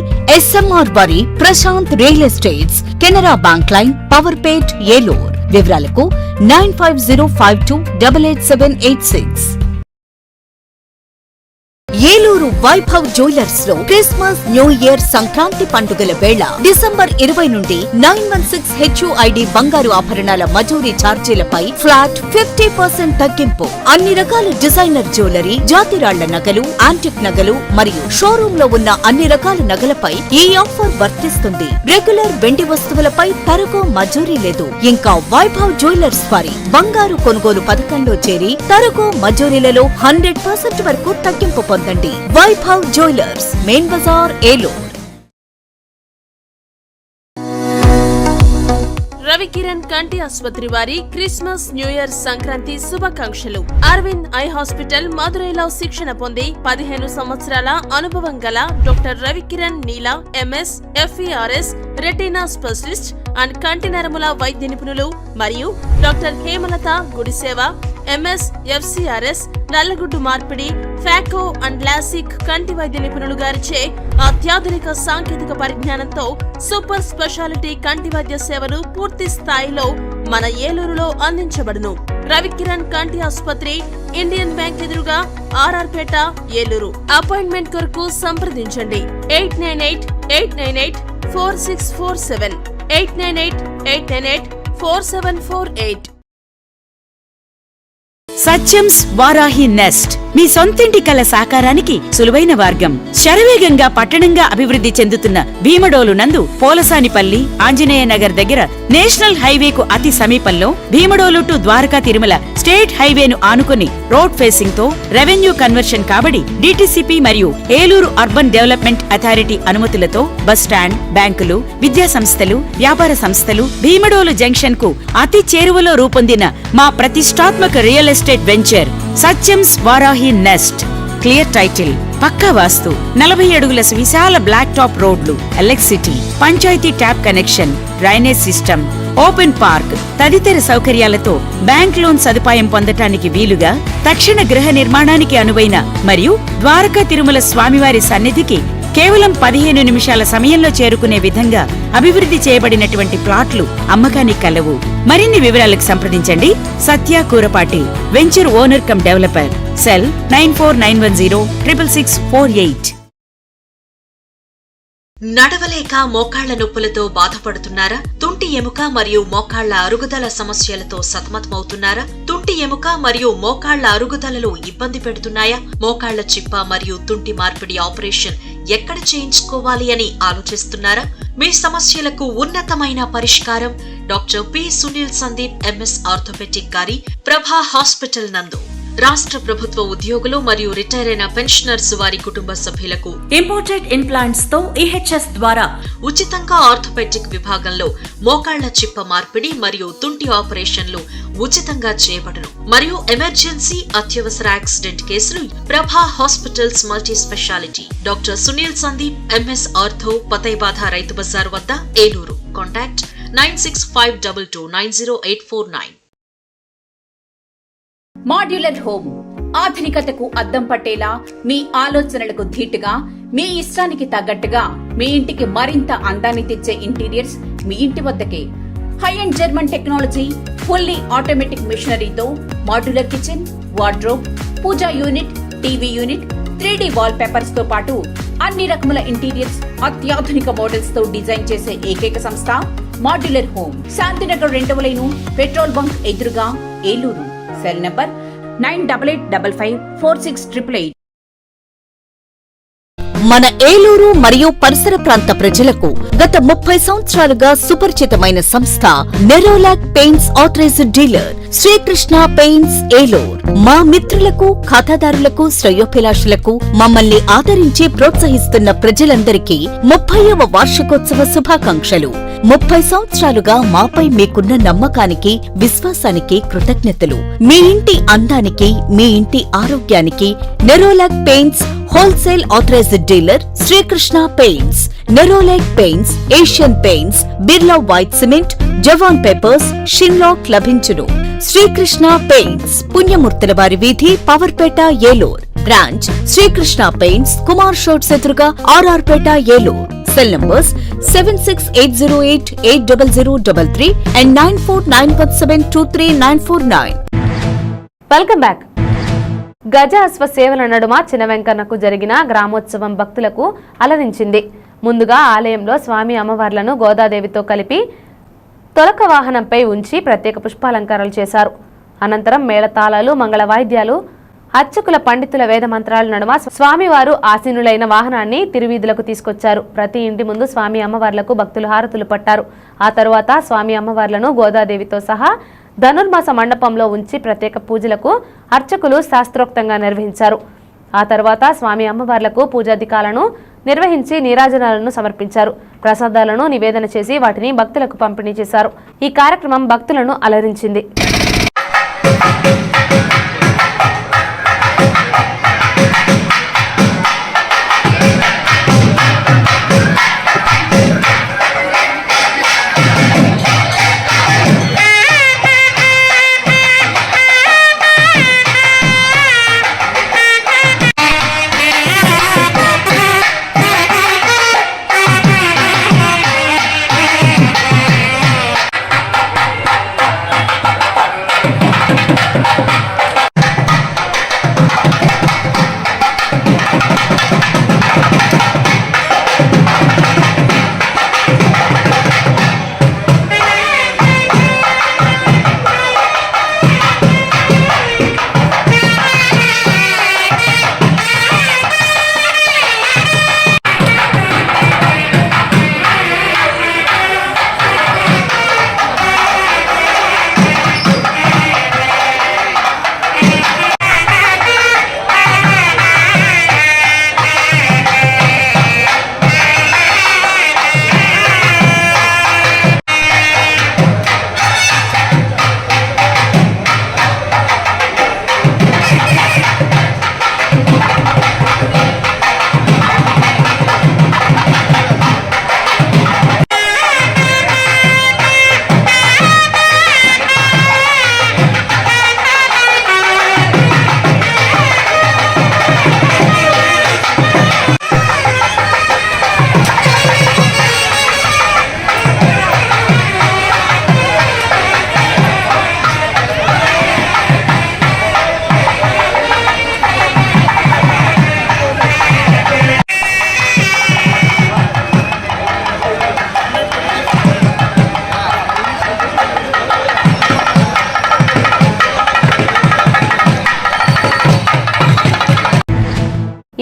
SMR వారి Prashant real estates, Canara bank line, Powerpet, Eluru. వివరాలకు 9505288786. ఏలూరు వైభవ్ జ్యువెలర్స్ లో క్రిస్మస్, న్యూ ఇయర్, సంక్రాంతి పండుగల వేళ డిసెంబర్ 20 నుండి 916 HUID బంగారు ఆభరణాల మజూరీ ఛార్జీలపై ఫ్లాట్ 50% తగ్గింపు. అన్ని రకాల డిజైనర్ జ్యువెలరీ, జాతిరాళ్ల నగలు, యాంటిక్ నగలు మరియు షోరూమ్ లో ఉన్న అన్ని రకాల నగలపై ఈ ఆఫర్ వర్తిస్తుంది. రెగ్యులర్ వెండి వస్తువులపై తరగో మజూరీ లేదు. ఇంకా వైభవ్ జ్యువెలర్స్ వారి బంగారు కొనుగోలు పథకంలో చేరి తరగో మజూరీలలో 100% వరకు తగ్గింపు పొందండి. Vaibhav jewellers, main Bazar, Eluru. రవికిరణ్ కంటి ఆసుపత్రి వారి క్రిస్మస్, న్యూ ఇయర్, సంక్రాంతి శుభాకాంక్షలు. అరవింద్ ఐ హాస్పిటల్ మదురైలో శిక్షణ పొంది 15 సంవత్సరాల అనుభవం గల doctor Ravikiran Neela MS, FERS, retina specialist and కంటి నరముల వైద్య నిపుణులు మరియు doctor Hemalatha Gudiseva MS, FCRS, నల్లగుడ్డు మార్పిడి, ఫాకో అండ్ లాసిక్ కంటి వైద్య నిపుణులు గారిచే అత్యాధునిక సాంకేతిక పరిజ్ఞానంతో సూపర్ స్పెషాలిటీ కంటి వైద్య సేవలు పూర్తి స్థాయిలో మన ఏలూరులో అందించబడును. రవికిరణ్ కంటి ఆసుపత్రి, ఇండియన్ బ్యాంక్ ఎదురుగా, RR పేట, ఏలూరు. అపాయింట్మెంట్ కొరకు సంప్రదించండి 898-898-4647, 898-898-4748. సత్యంస్ వారాహి నెస్ట్ మీ సొంతింటి కల సాకారానికి సులువైన మార్గం. శరవేగంగా పట్టణంగా అభివృద్ధి చెందుతున్న భీమడోలు నందు పోలసానిపల్లి, ఆంజనేయ నగర్ దగ్గర నేషనల్ హైవేకు అతి సమీపంలో భీమడోలు టు ద్వారకా తిరుమల స్టేట్ హైవేను ఆనుకుని రోడ్ ఫేసింగ్ తో రెవెన్యూ కన్వర్షన్ కాబడి DTCP మరియు ఏలూరు అర్బన్ డెవలప్మెంట్ అథారిటీ అనుమతులతో బస్ స్టాండ్, బ్యాంకులు, విద్యా సంస్థలు, వ్యాపార సంస్థలు, భీమడోలు జంక్షన్ కు అతి చేరువలో రూపొందిన మా ప్రతిష్టాత్మక real estate venture Satyam's Varahi nest. Clear title, పక్కా వాస్తు, 40 అడుగుల విశాల బ్లాక్ టాప్ రోడ్లు, electricity, panchayat tap connection, drainage system, open park తదితర సౌకర్యాలతో బ్యాంక్ లోన్ సదుపాయం పొందటానికి వీలుగా తక్షణ గృహ నిర్మాణానికి అనువైన మరియు ద్వారకా తిరుమల స్వామివారి సన్నిధికి కేవలం 15 నిమిషాల సమయంలో చేరుకునే విధంగా అభివృద్ధి చేయబడినటువంటి ప్లాట్లు అమ్మకానికి కలవు. మరిన్ని వివరాలకు సంప్రదించండి Satya Kurapati, venture owner cum developer. Cell 9491066648. నడవలేక మోకాళ్ల నొప్పులతో బాధపడుతున్నారా? తుంటి ఎముక మరియు మోకాళ్ల అరుగుదల సమస్యలతో సతమతమవుతున్నారా? తుంటి ఎముక మరియు మోకాళ్ల అరుగుదలలో ఇబ్బంది పెడుతున్నాయా? మోకాళ్ల చిప్ప మరియు తుంటి మార్పిడి ఆపరేషన్ ఎక్కడ చేయించుకోవాలి అని ఆలోచిస్తున్నారా? మీ సమస్యలకు ఉన్నతమైన పరిష్కారం doctor P. Sunil Sandeep MS orthopaedic గారి ప్రభా హాస్పిటల్ నందు. రాష్ట్ర ప్రభుత్వ ఉద్యోగులు మరియు రిటైర్ అయిన పెన్షనర్స్ వారి కుటుంబ సభ్యులకు ఇంపోర్టెడ్ ఇంప్లాంట్స్ తో EHS ద్వారా ఉచితంగా ఆర్థోపెటిక్ విభాగంలో మోకాళ్ల చిప్ప మార్పిడి మరియు తుంటి ఆపరేషన్లు ఉచితంగా చేయబడును. మరియు ఎమర్జెన్సీ, అత్యవసర యాక్సిడెంట్ కేసులు Prabha hospitals multi speciality doctor Sunil Sandeep MS ortho, పతైబాధ రైతు బజార్ వద్ద, ఏలూరు. కాంటాక్ట్ 9652290849. మాడ్యులర్ హోమ్ ఆధునికతకు అద్దం పట్టేలా, మీ ఆలోచనలకు ధీటుగా, మీ ఇష్టానికి తగ్గట్టుగా మీ ఇంటికి మరింత అందాన్ని తెచ్చే ఇంటీరియర్స్ మీ ఇంటి వద్దకే. High and German technology, fully automatic మిషనరీతో modular kitchen, wardrobe, puja unit, TV unit, 3D wall papers తో పాటు అన్ని రకముల ఇంటీరియర్స్ అత్యాధునిక మోడల్స్ తో డిజైన్ చేసే ఏకైక సంస్థ మాడ్యులర్ హోమ్. శాంతినగర్ 2వ లైను, పెట్రోల్ బంక్ ఎదురుగా, ఏలూరు. Cell number 9885546888. మన ఏలూరు మరియు పరిసర ప్రాంత ప్రజలకు గత 30 సంవత్సరాలుగా సుపరిచితమైన సంస్థ Nerolac paints authorised dealer Srikrishna paints Eluru. మా మిత్రులకు, ఖాతాదారులకు, శ్రేయోభిలాషులకు, మమ్మల్ని ఆదరించి ప్రోత్సహిస్తున్న ప్రజలందరికీ 30వ వార్షికోత్సవ శుభాకాంక్షలు. 30 సంవత్సరాలుగా మాపై మీకున్న నమ్మకానికి, విశ్వాసానికి కృతజ్ఞతలు. మీ ఇంటి అందానికి, మీ ఇంటి ఆరోగ్యానికి Nerolac paints wholesale authorised dealer Srikrishna paints. Nerolac paints, Asian paints, Birla white cement, జవాన్ పేపర్స్, షిన్లాక్ లభించును. శ్రీకృష్ణ పెయింట్స్, పుణ్యమూర్తుల వారి వీధి, పవర్పేట, ఏలూరు. బ్రాంచ్ శ్రీకృష్ణ పెయింట్స్, కుమార్ షోట్స్ ఎదురుగా, RR Pet, Eluru. Cell numbers 7680880033 and 9491723949. Welcome back. గజ అశ్వ సేవల నడుమ చిన్న వెంకన్నకు జరిగిన గ్రామోత్సవం భక్తులకు అలరించింది. ముందుగా ఆలయంలో స్వామి అమ్మవార్లను గోదాదేవితో కలిపి తొలక వాహనంపై ఉంచి ప్రత్యేక పుష్పాలంకారాలు చేశారు. అనంతరం మేళతాళాలు, మంగళ వాయిద్యాలు, అర్చకుల పండితుల వేద మంత్రాల నడుమ స్వామివారు ఆసీనులైన వాహనాన్ని తిరువీధులకు తీసుకొచ్చారు. ప్రతి ఇంటి ముందు స్వామి అమ్మవార్లకు భక్తులు హారతులు పట్టారు. ఆ తరువాత స్వామి అమ్మవార్లను గోదాదేవితో సహా ధనుర్మాస మండపంలో ఉంచి ప్రత్యేక పూజలకు అర్చకులు శాస్త్రోక్తంగా నిర్వహించారు. ఆ తర్వాత స్వామి అమ్మవార్లకు పూజాధికాలను నిర్వహించి నీరాజనాలను సమర్పించారు. ప్రసాదాలను నివేదన చేసి వాటిని భక్తులకు పంపిణీ చేశారు. ఈ కార్యక్రమం భక్తులను అలరించింది.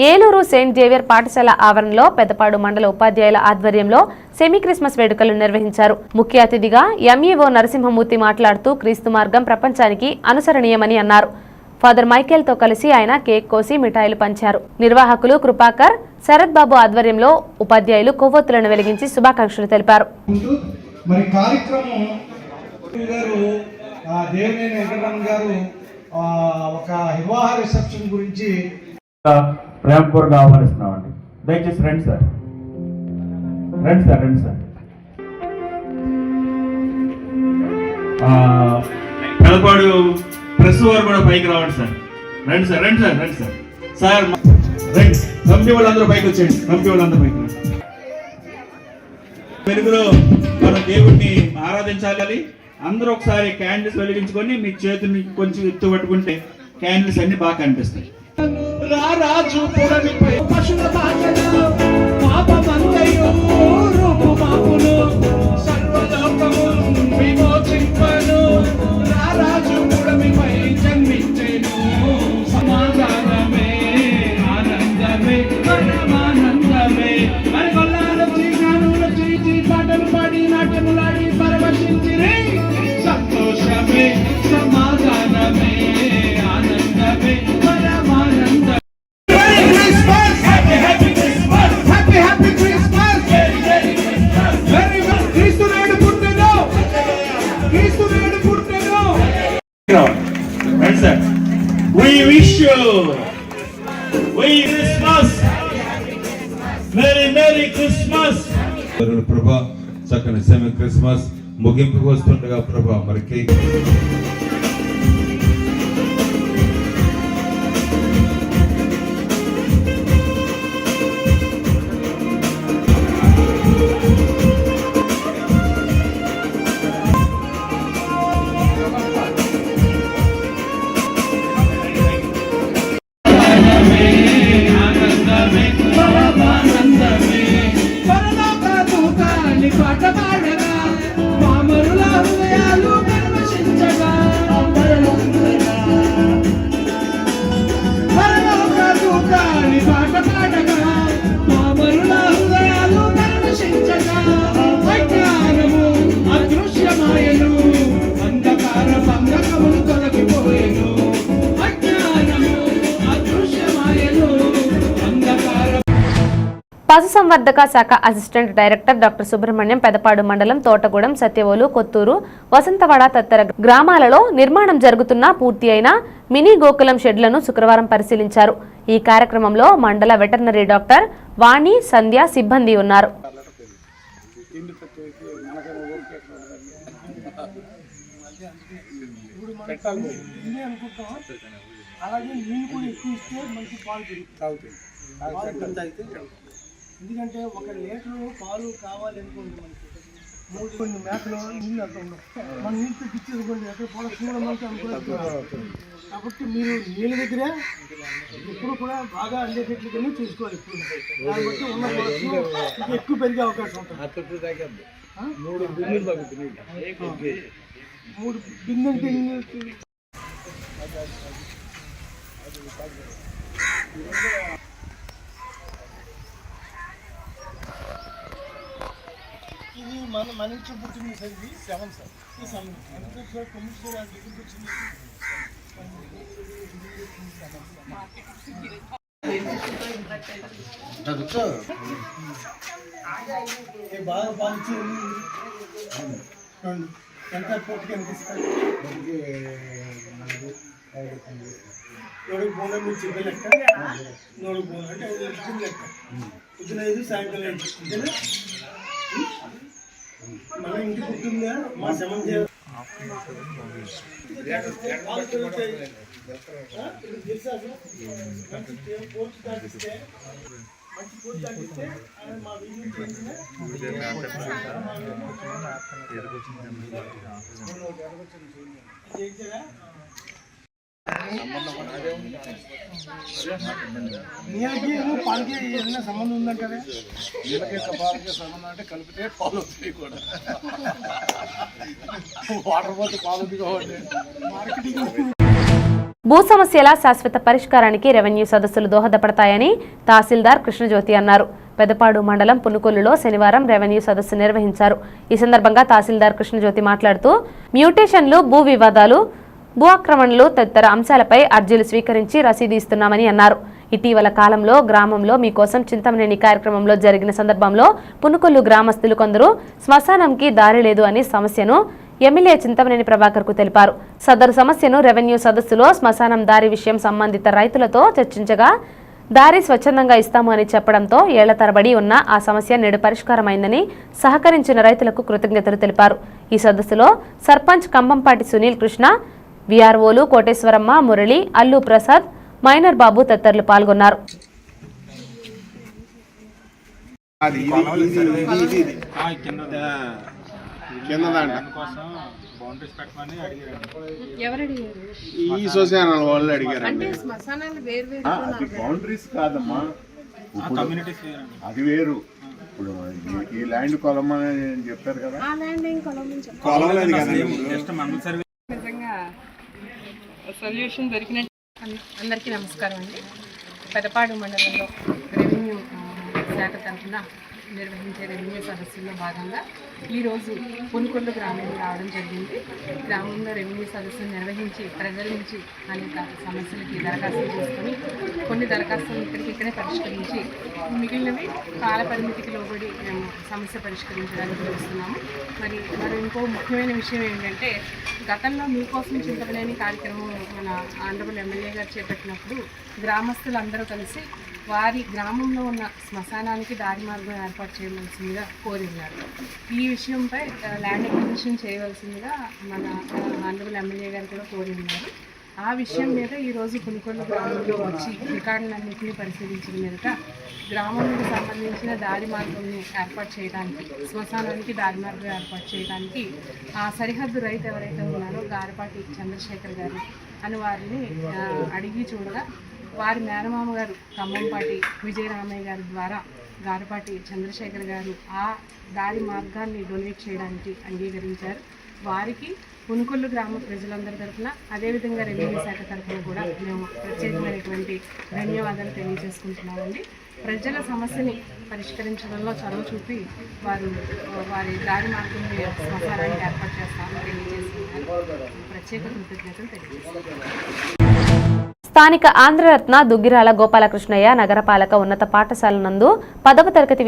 ఏలూరు సెయింట్ జేవియర్ పాఠశాల ఆవరణలో పెద్దపాడు మండల ఉపాధ్యాయుల ఆధ్వర్యంలో సెమీ క్రిస్మస్ వేడుకలు నిర్వహించారు. ముఖ్య అతిథిగా ఎంఈఓ నరసింహమూర్తి మాట్లాడుతూ క్రీస్తు మార్గం ప్రపంచానికి అనుసరణీయమని అన్నారు. ఫాదర్ మైకేల్ తో కలిసి ఆయన కేక్ కోసి మిఠాయిలు పంచారు. నిర్వాహకులు కృపాకర్, శరత్ బాబు ఆధ్వర్యంలో ఉపాధ్యాయులు కొవ్వొత్తులను వెలిగించి శుభాకాంక్షలు తెలిపారు. మరి కార్యక్రమం దేవినేని వెంకటరమణ గారు ఒక వివాహ రిసెప్షన్ గురించి ప్రేమపూర్వకంగా ఆహ్వానిస్తున్నామండి. దయచేసి రండి సార్, రండి సార్, రండి సార్. పెదపాడు ప్రెస్ వారు కూడా పైకి రావండి సార్. రండి సార్, రండి సార్, రండి సార్. సార్ రండి, కమిటీ వాళ్ళందరూ పైకి వచ్చేయండి. కమిటీ వాళ్ళందరూ పైకి వెలుగులో మనం దేవుడిని ఆరాధించాలి. అందరూ ఒకసారి క్యాండిల్స్ వెలిగించుకొని మీ చేతిని కొంచెం ఎత్తు పట్టుకుంటే క్యాండిల్స్ అన్ని బాగా కనిపిస్తాయి. రారాజు పురమిపై పశుల బాధలు పాపమంతయు రూపు మాపులు సర్వలోకము విమోచింపను. రారాజు పురమిపై జన్మించెను. సమాధానమే ఆనందమే పరమానంద క్రీస్తు నేడు పుట్టెను. రండి sir. We wish you Christmas. Merry Christmas. ప్రభా చక్కని సెమీ క్రిస్మస్ ముగింపుకు వస్తుండగా ప్రభా మరి కేక్ పశుసంవర్ధక శాఖ assistant director doctor Subrahmanyam Pedapadu మండలం తోటగూడెం, సత్యవోలు, కొత్తూరు, వసంతవాడ తదితర గ్రామాలలో నిర్మాణం జరుగుతున్న పూర్తి అయిన మినీ గోకులం షెడ్లను శుక్రవారం పరిశీలించారు. ఈ కార్యక్రమంలో మండల వెటర్నరీ డాక్టర్ వాణి, సంధ్య సిబ్బంది ఉన్నారు. ఎందుకంటే 1 లీటరు పాలు కావాలనుకోండి మనకి 3 మేకలు నీళ్ళు అంత ఉండవు. మన నీళ్ళు తెప్పించేసుకోండి ఎక్కడ పొడ చూడమంటే అనుకోవచ్చు. కాబట్టి మీరు నీళ్ళ దగ్గర ఎప్పుడు కూడా బాగా అందేటట్లుగానే చూసుకోవాలి. ఇప్పుడు దాన్ని బట్టి ఉన్న పొడవు ఎక్కువ పెరిగే అవకాశం ఉంటుంది. 3 బిందెలు ఇది మన ఇంట్లో పుట్టింది సార్. ఇది 7 సార్. ఈ 7 ఎందుకంటే సార్ 9 సార్ అది దగ్గరికి వచ్చింది. బాగా పాలించి ఎంత పోటీకి ఎంత ఇస్తారు? 4 బోన్లు మీరు చెప్పే లెక్క 4 బోన్లు అంటే 5 లీటర్లు లెక్క. పొద్దున 5 సాయంకాలం 5 మళ్ళీ ఇంటికి పుట్టిందా మా శమం చేయాలి. నీళ్ళకి పాలకి ఏదైనా సంబంధం ఉందంటారా? నీళ్ళకి పాలకి సంబంధం అంటే కలిపితే పాలు వస్తాయి కూడా. వాటర్ పోతే పాలు కాబట్టి మార్కెటింగ్. భూ సమస్యల శాశ్వత పరిష్కారానికి రెవెన్యూ సదస్సులు దోహదపడతాయని తహసీల్దార్ కృష్ణజ్యోతి అన్నారు. పెదపాడు మండలం పునుకొల్లులో శనివారం రెవెన్యూ సదస్సు నిర్వహించారు. ఈ సందర్భంగా తహసీల్దార్ కృష్ణజ్యోతి మాట్లాడుతూ మ్యూటేషన్లు, భూ వివాదాలు, భూ ఆక్రమణలు తదితర అంశాలపై అర్జీలు స్వీకరించి రసీదు ఇస్తున్నామని అన్నారు. ఇటీవల కాలంలో గ్రామంలో మీకోసం చింతమనేని కార్యక్రమంలో జరిగిన సందర్భంలో పునుకొల్లు గ్రామస్తులు కొందరు శ్మశానంకి దారి లేదు అని సమస్యను ఎమ్మెల్యే చింతమనేని ప్రభాకర్ కు తెలిపారు. సదరు సమస్యను రెవెన్యూ సదస్సులో శ్మశానం దారి విషయం సంబంధిత రైతులతో చర్చించగా దారి స్వచ్ఛందంగా ఇస్తాము అని చెప్పడంతో ఏళ్ల తరబడి ఉన్న ఆ సమస్య నేడు పరిష్కారమైందని సహకరించిన రైతులకు కృతజ్ఞతలు తెలిపారు. ఈ సదస్సులో సర్పంచ్ కంబంపాటి సునీల్ కృష్ణ, విఆర్ఓలు కోటేశ్వరమ్మ, మురళి, అల్లు ప్రసాద్, మైనర్ బాబు తదితరులు పాల్గొన్నారు. ఈ శ్మశానాల వాళ్ళు అడిగారు. బౌండరీస్ కాదమ్మా, అది వేరు. ఇప్పుడు ఈ ల్యాండ్ కొలమని చెప్పారు కదా. నిజంగా సొల్యూషన్ దొరికినట్టు. అందరికీ నమస్కారం అండి. పెదపాడు మండలంలో రెవెన్యూ శాఖ తరఫున నిర్వహించే రెవెన్యూ సదస్సుల్లో భాగంగా ఈరోజు పునుకొల్లు గ్రామానికి రావడం జరిగింది. గ్రామంలో రెవెన్యూ సదస్సును నిర్వహించి ప్రజల నుంచి అనేక సమస్యలకి దరఖాస్తులు చేసుకొని కొన్ని దరఖాస్తులు ఇక్కడే పరిష్కరించి మిగిలినవి కాల పరిమితికి లోబడి మేము సమస్య పరిష్కరించడానికి చూస్తున్నాము. మరి ఇంకో ముఖ్యమైన విషయం ఏంటంటే, గతంలో మీకోసం చింతపలేని కార్యక్రమం మన ఆనరబుల్ ఎమ్మెల్యే గారు చేపట్టినప్పుడు గ్రామస్తులందరూ కలిసి వారి గ్రామంలో ఉన్న శ్మశానానికి దారి మార్గం ఏర్పాటు చేయవలసిందిగా కోరినారు. ఈ విషయంపై ల్యాండ్ అక్విజిషన్ చేయవలసిందిగా మన ఆనరబుల్ ఎమ్మెల్యే గారు కూడా కోరి ఉన్నారు. ఆ విషయం మీద ఈరోజు పునుకొల్లు గ్రామంలో వచ్చి రికార్డులన్నింటినీ పరిశీలించిన మీదట గ్రామానికి సంబంధించిన దారి మార్గంని ఏర్పాటు చేయడానికి, శ్మశానానికి దారి మార్గం ఏర్పాటు చేయడానికి ఆ సరిహద్దు రైతు ఎవరైతే ఉన్నారో గారపాటి చంద్రశేఖర్ గారు అని వారిని అడిగి చూడగా వారి మేనమామ గారు ఖమ్మంపాటి విజయరామయ్య గారి ద్వారా గారపాటి చంద్రశేఖర్ గారు ఆ దారి మార్గాన్ని డొనేట్ చేయడానికి అంగీకరించారు. వారికి పునుకొల్లు గ్రామ ప్రజలందరి తరఫున, అదేవిధంగా రెవెన్యూ శాఖ తరఫున కూడా మేము ప్రత్యేకమైనటువంటి ధన్యవాదాలు తెలియజేసుకుంటున్నామండి. ప్రజల సమస్యని పరిష్కరించడంలో చొరవ చూపి వారి దారి మార్గంలో శ్మశానాన్ని ఏర్పాటు చేస్తామని తెలియజేస్తున్నారు. ప్రత్యేక కృతజ్ఞతలు తెలియజేస్తున్నారు. స్థానిక ఆంధ్రరత్న దుగ్గిరాల గోపాలకృష్ణయ్య నగరపాలక ఉన్నత పాఠశాల నందు 10వ తరగతి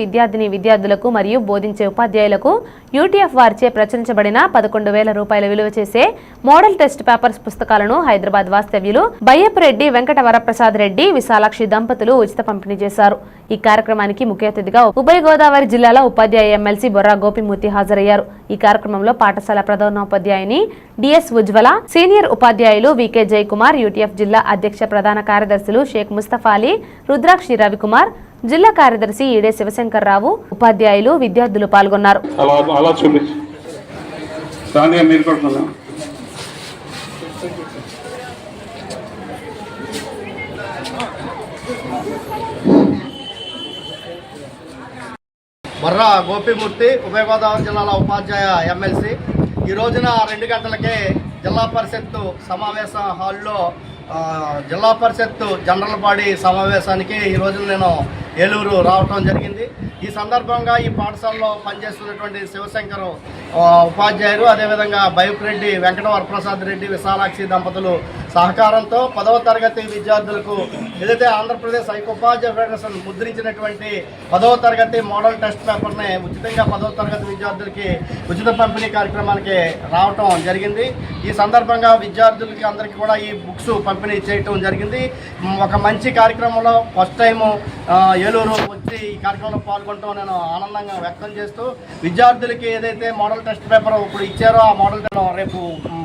విద్యార్థులకు మరియు బోధించే ఉపాధ్యాయులకు యూటీఎఫ్ వారిచే ప్రచురించబడిన 11,000 రూపాయల విలువ చేసే మోడల్ టెస్ట్ పేపర్స్ పుస్తకాలను హైదరాబాద్ వాస్తవ్యులు బయ్యపురెడ్డి వెంకట వరప్రసాద్ రెడ్డి విశాలాక్షి దంపతులు ఉచిత పంపిణీ చేశారు. ఈ కార్యక్రమానికి ముఖ్య అతిథిగా ఉభయ గోదావరి జిల్లాల ఉపాధ్యాయ ఎమ్మెల్సీ బొర్రా గోపిమూర్తి హాజరయ్యారు. ఈ కార్యక్రమంలో పాఠశాల ప్రధానోపాధ్యాయుని డిఎస్ ఉజ్వల, సీనియర్ ఉపాధ్యాయులు వికే జయకుమార్, యూటీఎఫ్ జిల్లా అధ్యక్ష ప్రధాన కార్యదర్శులు షేక్ ముస్తఫా అలీ, రుద్రాక్షి రవికుమార్, జిల్లా కార్యదర్శి ఈడే శివశంకర్రావు, ఉపాధ్యాయులు, విద్యార్థులు పాల్గొన్నారు. బొర్రా గోపిమూర్తి, ఉభయ గోదావరి జిల్లాల ఉపాధ్యాయ ఎమ్మెల్సీ. ఈ రోజున 2 గంటలకే జిల్లా పరిషత్ సమావేశ హాల్లో జిల్లా పరిషత్ జనరల్ బాడీ సమావేశానికి ఈ రోజు నేను ఏలూరు రావటం జరిగింది. ఈ సందర్భంగా ఈ పాఠశాలలో పనిచేస్తున్నటువంటి శివశంకర్ ఉపాధ్యాయులు, అదేవిధంగా బయ్యపురెడ్డి వెంకట వరప్రసాద్ రెడ్డి విశాలాక్షి దంపతులు సహకారంతో 10వ తరగతి విద్యార్థులకు ఏదైతే ఆంధ్రప్రదేశ్ ఐక్యోపాధ్యాయ ఫెడరేషన్ ముద్రించినటువంటి 10వ తరగతి మోడల్ టెస్ట్ పేపర్ని ఉచితంగా 10వ తరగతి విద్యార్థులకి ఉచిత పంపిణీ కార్యక్రమానికి రావటం జరిగింది. ఈ సందర్భంగా విద్యార్థులకి అందరికీ కూడా ఈ బుక్స్ పంపిణీ చేయటం జరిగింది. ఒక మంచి కార్యక్రమంలో ఫస్ట్ టైము ఏలూరు వచ్చి ఈ కార్యక్రమంలో పాల్గొనడం నేను ఆనందంగా వ్యక్తం చేస్తూ, విద్యార్థులకి ఏదైతే మోడల్ టెస్ట్ పేపర్ ఇప్పుడు ఇచ్చారో ఆ మోడల్ రేపు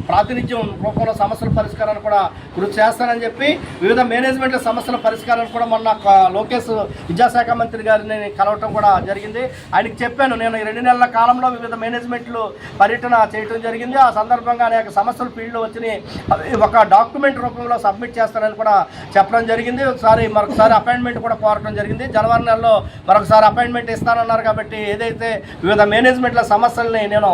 ప్రాతినిధ్యం రూపంలో సమస్యల పరిష్కారాన్ని కూడా కృషి చేస్తానని చెప్పి, వివిధ మేనేజ్మెంట్ల సమస్యల పరిష్కారాన్ని కూడా మొన్న లోకేష్ విద్యాశాఖ మంత్రి గారిని కలవటం కూడా జరిగింది. ఆయనకి చెప్పాను, నేను ఈ 2 నెలల కాలంలో వివిధ మేనేజ్మెంట్లు పర్యటన చేయటం జరిగింది. ఆ సందర్భంగా అనేక సమస్యలు ఫీల్డ్లో వచ్చినాయి, ఒక డాక్యుమెంట్ రూపంలో సబ్మిట్ చేస్తానని కూడా చెప్పడం జరిగింది. మరొకసారి అపాయింట్మెంట్ కూడా కోరటం జరిగింది. జనవరి నెలలో మరొకసారి అపాయింట్మెంట్ ఇస్తానన్నారు. కాబట్టి ఏదైతే వివిధ మేనేజ్మెంట్ల సమస్యల్ని నేను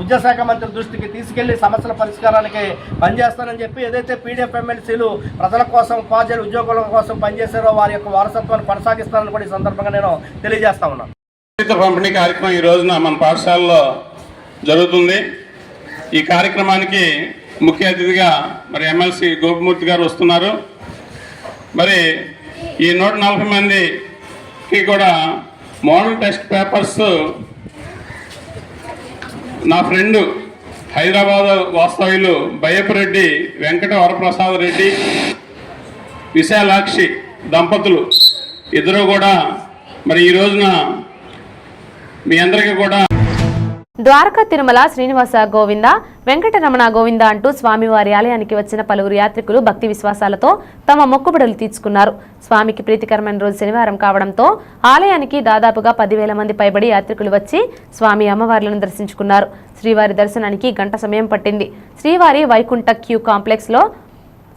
విద్యాశాఖ మంత్రి దృష్టికి తీసుకెళ్లి సమస్యల పరిష్కారానికి పనిచేస్తానని చెప్పి, ఏదైతే పీడీఎఫ్ ఎమ్మెల్సీలు ప్రజల కోసం, ఉపాధ్యాయులు, ఉద్యోగుల కోసం పనిచేశారో వారి యొక్క వారసత్వాన్ని కొనసాగిస్తానని కూడా ఈ సందర్భంగా నేను తెలియజేస్తా ఉన్నాను. పంపిణీ కార్యక్రమం ఈ రోజున మన పాఠశాలలో జరుగుతుంది. ఈ కార్యక్రమానికి ముఖ్య అతిథిగా మరి ఎమ్మెల్సీ గోపిమూర్తి గారు వస్తున్నారు. మరి ఈ 140 మందికి కూడా మోడల్ టెస్ట్ పేపర్స్ నా ఫ్రెండ్ హైదరాబాద్ వాస్తవ్యులు బయ్యపురెడ్డి వెంకట వరప్రసాద్ రెడ్డి విశాలాక్షి దంపతులు ఇద్దరు కూడా మరి ఈ రోజున మీ అందరికీ కూడా ద్వారకా తిరుమల శ్రీనివాస గోవింద వెంకటరమణ గోవింద అంటూ స్వామివారి ఆలయానికి వచ్చిన పలువురు యాత్రికులు భక్తి విశ్వాసాలతో తమ మొక్కుబడులు తీర్చుకున్నారు. స్వామికి ప్రీతికరమైన రోజు శనివారం కావడంతో ఆలయానికి దాదాపుగా 10,000 మంది పైబడి యాత్రికులు వచ్చి స్వామి అమ్మవార్లను దర్శించుకున్నారు. శ్రీవారి దర్శనానికి గంట సమయం పట్టింది. శ్రీవారి వైకుంఠ క్యూ కాంప్లెక్స్ లో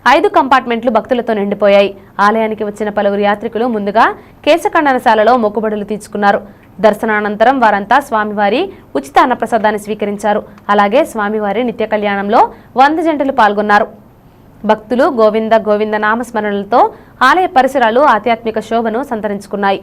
5 కంపార్ట్మెంట్లు భక్తులతో నిండిపోయాయి. ఆలయానికి వచ్చిన పలువురు యాత్రికులు ముందుగా కేశఖండనశాలలో మొక్కుబడులు తీర్చుకున్నారు. దర్శనానంతరం వారంతా స్వామివారి ఉచిత అన్నప్రసాదాన్ని స్వీకరించారు. అలాగే స్వామివారి నిత్య కళ్యాణంలో 100 జంటలు పాల్గొన్నారు. భక్తులు గోవింద గోవింద నామస్మరణలతో ఆలయ పరిసరాలు ఆధ్యాత్మిక శోభను సంతరించుకున్నాయి.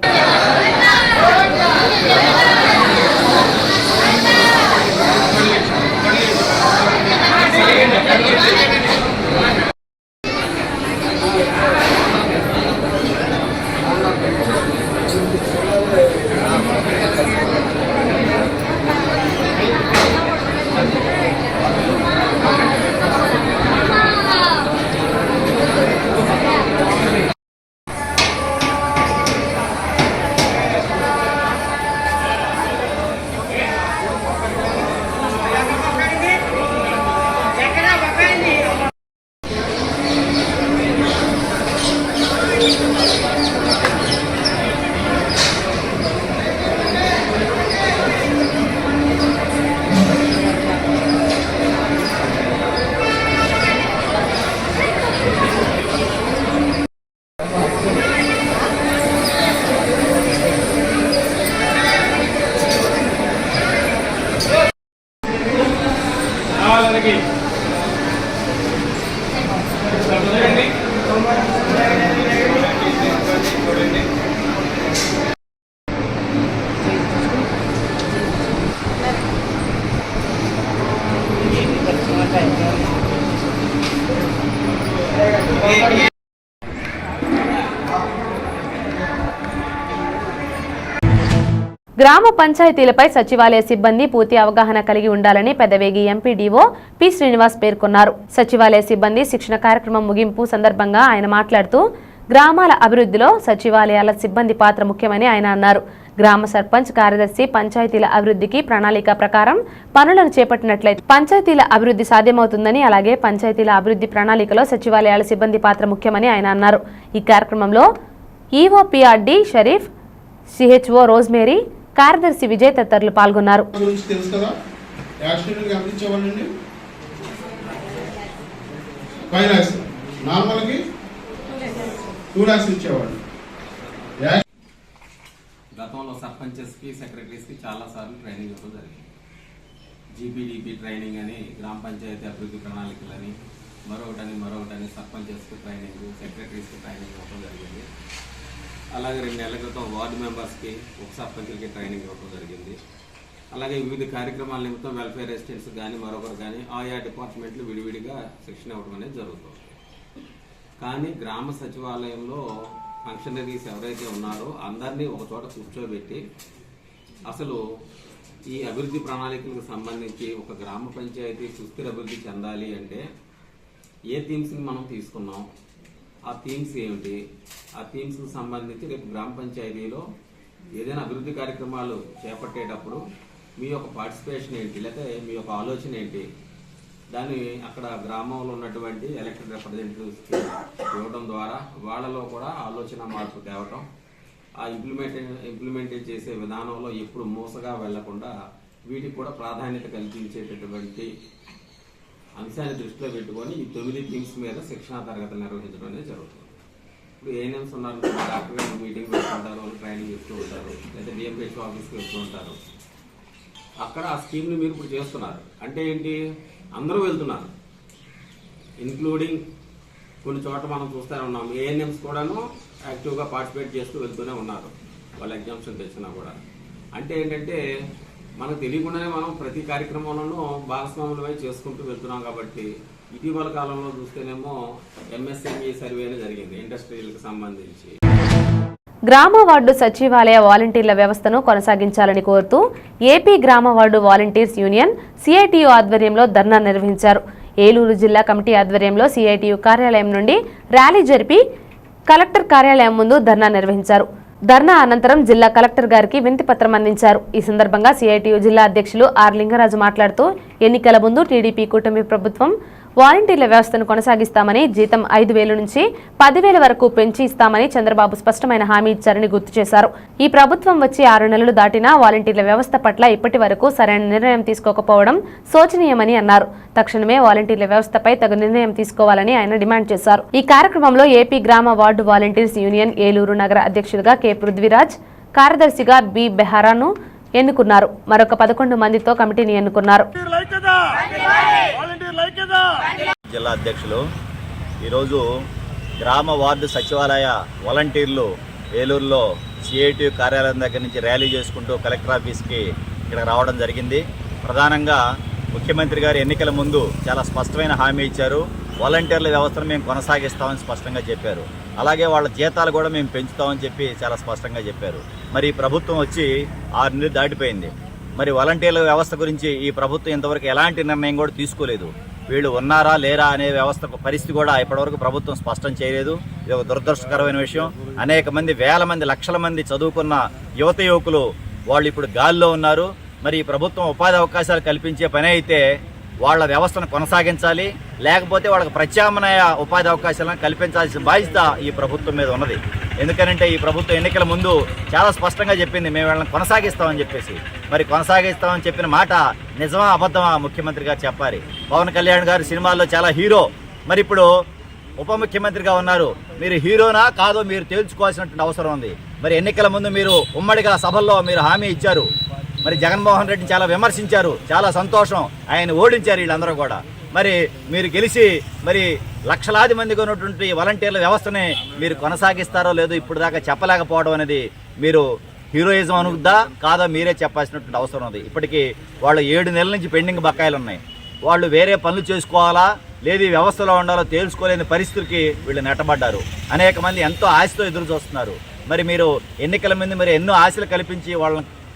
గ్రామ పంచాయతీలపై సచివాలయ సిబ్బంది పూర్తి అవగాహన కలిగి ఉండాలని పెదవేగి ఎంపీడీఓ పి శ్రీనివాస్ పేర్కొన్నారు. సచివాలయ సిబ్బంది శిక్షణ కార్యక్రమం ముగింపు సందర్భంగా ఆయన మాట్లాడుతూ గ్రామాల అభివృద్ధిలో సచివాలయాల సిబ్బంది పాత్ర ముఖ్యమని ఆయన అన్నారు. గ్రామ సర్పంచ్, కార్యదర్శి పంచాయతీల అభివృద్ధికి ప్రణాళిక ప్రకారం పనులను చేపట్టినట్లయితే పంచాయతీల అభివృద్ధి సాధ్యమవుతుందని, అలాగే పంచాయతీల అభివృద్ధి ప్రణాళికలో సచివాలయాల సిబ్బంది పాత్ర ముఖ్యమని ఆయన అన్నారు. ఈ కార్యక్రమంలో EO PRD Sharif, CHO rosemary, కార్యదర్శి విజయ్ తదితరులు పాల్గొన్నారు. గతంలో సర్పంచెస్కి, సెక్రటరీస్కి చాలాసార్లు ట్రైనింగ్ ఇవ్వడం జరిగింది. జీపీడీపీ ట్రైనింగ్ అని, గ్రామ పంచాయతీ అభివృద్ధి ప్రణాళికలని, మరొకటని సర్పంచెస్కి ట్రైనింగ్, సెక్రటరీస్కి ట్రైనింగ్ ఇవ్వడం జరిగింది. అలాగే 2 నెలల క్రితం వార్డు మెంబర్స్కి, ఉప సర్పంచులకి ట్రైనింగ్ ఇవ్వడం జరిగింది. అలాగే వివిధ కార్యక్రమాల నిమిత్తం వెల్ఫేర్ రెసిడెంట్స్ కానీ మరొకరు కానీ ఆయా డిపార్ట్మెంట్లు విడివిడిగా శిక్షణ ఇవ్వడం అనేది జరుగుతుంది. కానీ గ్రామ సచివాలయంలో ఫంక్షనరీస్ ఎవరైతే ఉన్నారో అందరినీ ఒక చోట కూర్చోబెట్టి అసలు ఈ అభివృద్ధి ప్రణాళికలకు సంబంధించి ఒక గ్రామ పంచాయతీ సుస్థిర అభివృద్ధి చెందాలి అంటే ఏ థీమ్స్ని మనం తీసుకున్నాం, ఆ థీమ్స్ ఏమిటి, ఆ థీమ్స్కి సంబంధించి రేపు గ్రామ పంచాయతీలో ఏదైనా అభివృద్ధి కార్యక్రమాలు చేపట్టేటప్పుడు మీ యొక్క పార్టిసిపేషన్ ఏంటి, లేకపోతే మీ యొక్క ఆలోచన ఏంటి, దాన్ని అక్కడ గ్రామంలో ఉన్నటువంటి ఎలక్టెడ్ రిప్రజెంటేటివ్స్కి ఇవ్వడం ద్వారా వాళ్ళలో కూడా ఆలోచన మార్పు తేవటం, ఆ ఇంప్లిమెంట్ చేసే విధానంలో ఎప్పుడు మోసగా వెళ్లకుండా వీటికి కూడా ప్రాధాన్యత కల్పించేటటువంటి అంశాన్ని దృష్టిలో పెట్టుకొని ఈ 9 థీమ్స్ మీద శిక్షణా తరగతులు నిర్వహించడం అనేది జరుగుతుంది. ఇప్పుడు ఏఎన్ఎంస్ ఉన్నారు, డాక్టర్ గారు మీటింగ్ పెట్టుకుంటారు, వాళ్ళు ట్రైనింగ్ ఇస్తూ ఉంటారు, లేదా డిఎంహెచ్ ఆఫీస్కి వెళ్తూ ఉంటారు. అక్కడ ఆ స్కీమ్ని మీరు ఇప్పుడు చేస్తున్నారు అంటే ఏంటి, అందరూ వెళ్తున్నారు, ఇన్క్లూడింగ్ కొన్ని చోట్ల మనం చూస్తూనే ఉన్నాం ఏఎన్ఎంస్ కూడాను యాక్టివ్గా పార్టిసిపేట్ చేస్తూ వెళ్తూనే ఉన్నారు వాళ్ళ ఎగ్జామ్షన్ తెచ్చినా కూడా. అంటే ఏంటంటే మనకు తెలియకుండానే మనం ప్రతి కార్యక్రమంలోనూ భాగస్వాములమై చేసుకుంటూ వెళ్తున్నాం. కాబట్టి ఇటీవల కాలంలో చూస్తేనేమో ఎంఎస్ఎంఈ సర్వే జరిగింది ఇండస్ట్రియల్కి సంబంధించి. గ్రామ వార్డు సచివాలయ వాలంటీర్ల వ్యవస్థను కొనసాగించాలని కోరుతూ ఏపీ గ్రామ వార్డు వాలంటీర్స్ యూనియన్ సిఐటియు ఆధ్వర్యంలో ధర్నా నిర్వహించారు. ఏలూరు జిల్లా కమిటీ ఆధ్వర్యంలో సిఐటియు కార్యాలయం నుండి ర్యాలీ జరిపి కలెక్టర్ కార్యాలయం ముందు ధర్నా నిర్వహించారు. ధర్నా అనంతరం జిల్లా కలెక్టర్ గారికి వినతి పత్రం అందించారు. ఈ సందర్భంగా సిఐటియు జిల్లా అధ్యక్షులు ఆర్ లింగరాజు మాట్లాడుతూ ఎన్నికల ముందు టీడీపీ కూటమి ప్రభుత్వం వాలంటీర్ల వ్యవస్థను కొనసాగిస్తామని, జీతం 5,000 నుంచి 10,000 వరకు పెంచి ఇస్తామని చంద్రబాబు స్పష్టమైన హామీ ఇచ్చారని గుర్తు చేశారు. ఈ ప్రభుత్వం వచ్చి 6 నెలలు దాటినా వాలంటీర్ల వ్యవస్థ పట్ల ఇప్పటి వరకు సరైన నిర్ణయం తీసుకోకపోవడం శోచనీయమని అన్నారు. తక్షణమే వాలంటీర్ల వ్యవస్థపై తగు నిర్ణయం తీసుకోవాలని ఆయన డిమాండ్ చేశారు. ఈ కార్యక్రమంలో ఏపీ గ్రామ వార్డు వాలంటీర్స్ యూనియన్ ఏలూరు నగర అధ్యక్షులుగా కె పృథ్వీరాజ్, కార్యదర్శిగా బి బెహారాను ఎన్నుకున్నారు. మరొక 11 మందితో కమిటీని ఎన్నుకున్నారు. జిల్లా అధ్యక్షులు ఈరోజు గ్రామ వార్డు సచివాలయ వాలంటీర్లు ఏలూరులో సిఐటి కార్యాలయం దగ్గర నుంచి ర్యాలీ చేసుకుంటూ కలెక్టర్ ఆఫీస్కి ఇక్కడ రావడం జరిగింది. ప్రధానంగా ముఖ్యమంత్రి గారు ఎన్నికల ముందు చాలా స్పష్టమైన హామీ ఇచ్చారు. వాలంటీర్ల వ్యవస్థను మేము కొనసాగిస్తామని స్పష్టంగా చెప్పారు. అలాగే వాళ్ళ జీతాలు కూడా మేము పెంచుతామని చెప్పి చాలా స్పష్టంగా చెప్పారు. మరి ఈ ప్రభుత్వం వచ్చి 6 నెలలు దాటిపోయింది. మరి వాలంటీర్ల వ్యవస్థ గురించి ఈ ప్రభుత్వం ఇంతవరకు ఎలాంటి నిర్ణయం కూడా తీసుకోలేదు. వీళ్ళు ఉన్నారా లేరా అనే వ్యవస్థ పరిస్థితి కూడా ఇప్పటివరకు ప్రభుత్వం స్పష్టం చేయలేదు. ఇది ఒక దురదృష్టకరమైన విషయం. అనేక మంది, వేల మంది, లక్షల మంది చదువుకున్న యువకులు వాళ్ళు ఇప్పుడు గాల్లో ఉన్నారు. మరి ఈ ప్రభుత్వం ఉపాధి అవకాశాలు కల్పించే పని అయితే వాళ్ళ వ్యవస్థను కొనసాగించాలి, లేకపోతే వాళ్ళకి ప్రత్యామ్నాయ ఉపాధి అవకాశాలను కల్పించాల్సిన బాధ్యత ఈ ప్రభుత్వం మీద ఉన్నది. ఎందుకనంటే ఈ ప్రభుత్వం ఎన్నికల ముందు చాలా స్పష్టంగా చెప్పింది, మేము వాళ్ళని కొనసాగిస్తామని చెప్పేసి. మరి కొనసాగిస్తామని చెప్పిన మాట నిజమా అబద్ధమా ముఖ్యమంత్రి గారు చెప్పాలి. పవన్ కళ్యాణ్ గారు సినిమాల్లో చాలా హీరో, మరి ఇప్పుడు ఉప ముఖ్యమంత్రిగా ఉన్నారు. మీరు హీరోనా కాదో మీరు తేల్చుకోవాల్సినటువంటి అవసరం ఉంది. మరి ఎన్నికల ముందు మీరు ఉమ్మడిగా సభల్లో మీరు హామీ ఇచ్చారు. మరి జగన్మోహన్ రెడ్డిని చాలా విమర్శించారు. చాలా సంతోషం, ఆయన ఓడించారు వీళ్ళందరూ కూడా. మరి మీరు గెలిచి మరి లక్షలాది మందికి ఉన్నటువంటి వాలంటీర్ల వ్యవస్థని మీరు కొనసాగిస్తారో లేదో ఇప్పుడు దాకా చెప్పలేకపోవడం అనేది మీరు హీరోయిజం అనుద్దా కాదా మీరే చెప్పాల్సినటువంటి అవసరం ఉంది. ఇప్పటికీ వాళ్ళు 7 నెలల నుంచి పెండింగ్ బకాయిలు ఉన్నాయి. వాళ్ళు వేరే పనులు చేసుకోవాలా లేదు ఈ వ్యవస్థలో ఉండాలో తేల్చుకోలేని పరిస్థితులకి వీళ్ళు నెట్టబడ్డారు. అనేక మంది ఎంతో ఆశతో ఎదురు చూస్తున్నారు. మరి మీరు ఎన్నికల ముందు మరి ఎన్నో ఆశలు కల్పించి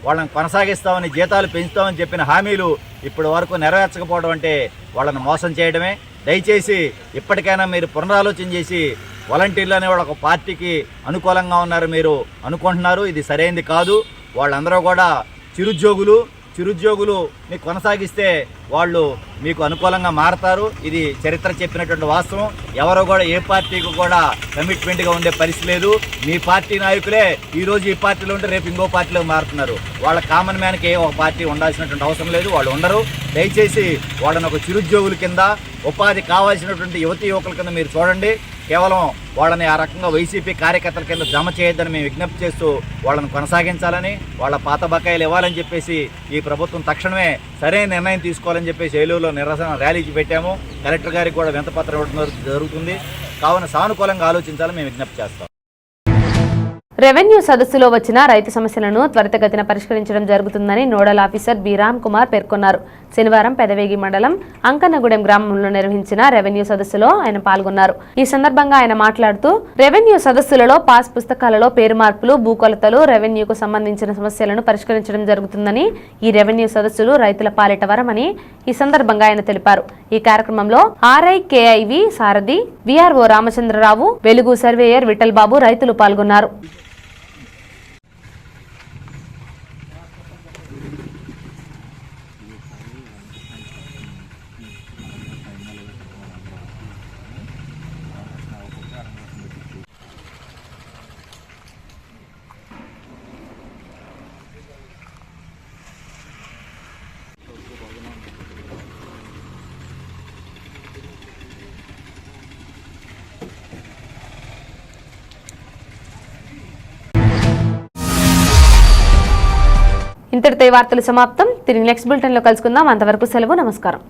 వాళ్ళని కొనసాగిస్తామని, జీతాలు పెంచుతామని చెప్పిన హామీలు ఇప్పటి వరకు నెరవేర్చకపోవడం అంటే వాళ్ళని మోసం చేయడమే. దయచేసి ఇప్పటికైనా మీరు పునరాలోచన చేసి వాలంటీర్లు అనే ఒక పార్టీకి అనుకూలంగా ఉన్నారు మీరు అనుకుంటున్నారు, ఇది సరైనది కాదు. వాళ్ళందరూ కూడా చిరుద్యోగులు కొనసాగిస్తే వాళ్ళు మీకు అనుకూలంగా మారతారు. ఇది చరిత్ర చెప్పినటువంటి వాస్తవం. ఎవరో కూడా ఏ పార్టీకి కూడా కమిట్మెంట్గా ఉండే పరిస్థితి లేదు. మీ పార్టీ నాయకులే ఈరోజు ఈ పార్టీలో ఉంటే రేపు ఇంకో పార్టీలో మారుతున్నారు. వాళ్ళ కామన్ మ్యాన్కి ఒక పార్టీ ఉండాల్సినటువంటి అవసరం లేదు, వాళ్ళు ఉండరు. దయచేసి వాళ్ళని ఒక చిరుద్యోగుల కింద, ఉపాధి కావాల్సినటువంటి యువకుల కింద మీరు చూడండి. కేవలం వాళ్ళని ఆ రకంగా వైసీపీ కార్యకర్తల కింద జమ చేయొద్దని మేము విజ్ఞప్తి చేస్తూ వాళ్ళని కొనసాగించాలని, వాళ్ళ పాత బకాయిలు ఇవ్వాలని చెప్పేసి ఈ ప్రభుత్వం తక్షణమే సరైన నిర్ణయం తీసుకోవాలని చెప్పేసి ఏలూరులో నిరసన ర్యాలీ పెట్టాము. కలెక్టర్ గారికి కూడా వినతిపత్రం ఇవ్వడం జరుగుతుంది. కావున సానుకూలంగా ఆలోచించాలని మేము విజ్ఞప్తి చేస్తాం. రెవెన్యూ సదస్సులో వచ్చిన రైతు సమస్యలను త్వరితగతిన పరిష్కరించడం జరుగుతుందని nodal officer B Ram Kumar పేర్కొన్నారు. శనివారం పెదవేగి మండలం అంకన్నగూడెం గ్రామంలో నిర్వహించిన రెవెన్యూ సదస్సులో ఆయన పాల్గొన్నారు. ఈ సందర్భంగా ఆయన మాట్లాడుతూ రెవెన్యూ సదస్సులలో పాస్ పుస్తకాలలో పేరు మార్పులు, భూకొలతలు, రెవెన్యూకు సంబంధించిన సమస్యలను పరిష్కరించడం జరుగుతుందని, ఈ రెవెన్యూ సదస్సులు రైతుల పాలిట వరమని ఈ సందర్భంగా ఆయన తెలిపారు. ఈ కార్యక్రమంలో RIKIV సారథి, VRO రామచంద్రరావు, వెలుగు సర్వేయర్ విఠల్ బాబు రైతులు పాల్గొన్నారు. ఇంతటితో ఈ వార్తలు సమాప్తం. తిరిగి నెక్స్ట్ బులెటిన్ లో కలుసుకుందాం. అంతవరకు సెలవు, నమస్కారం.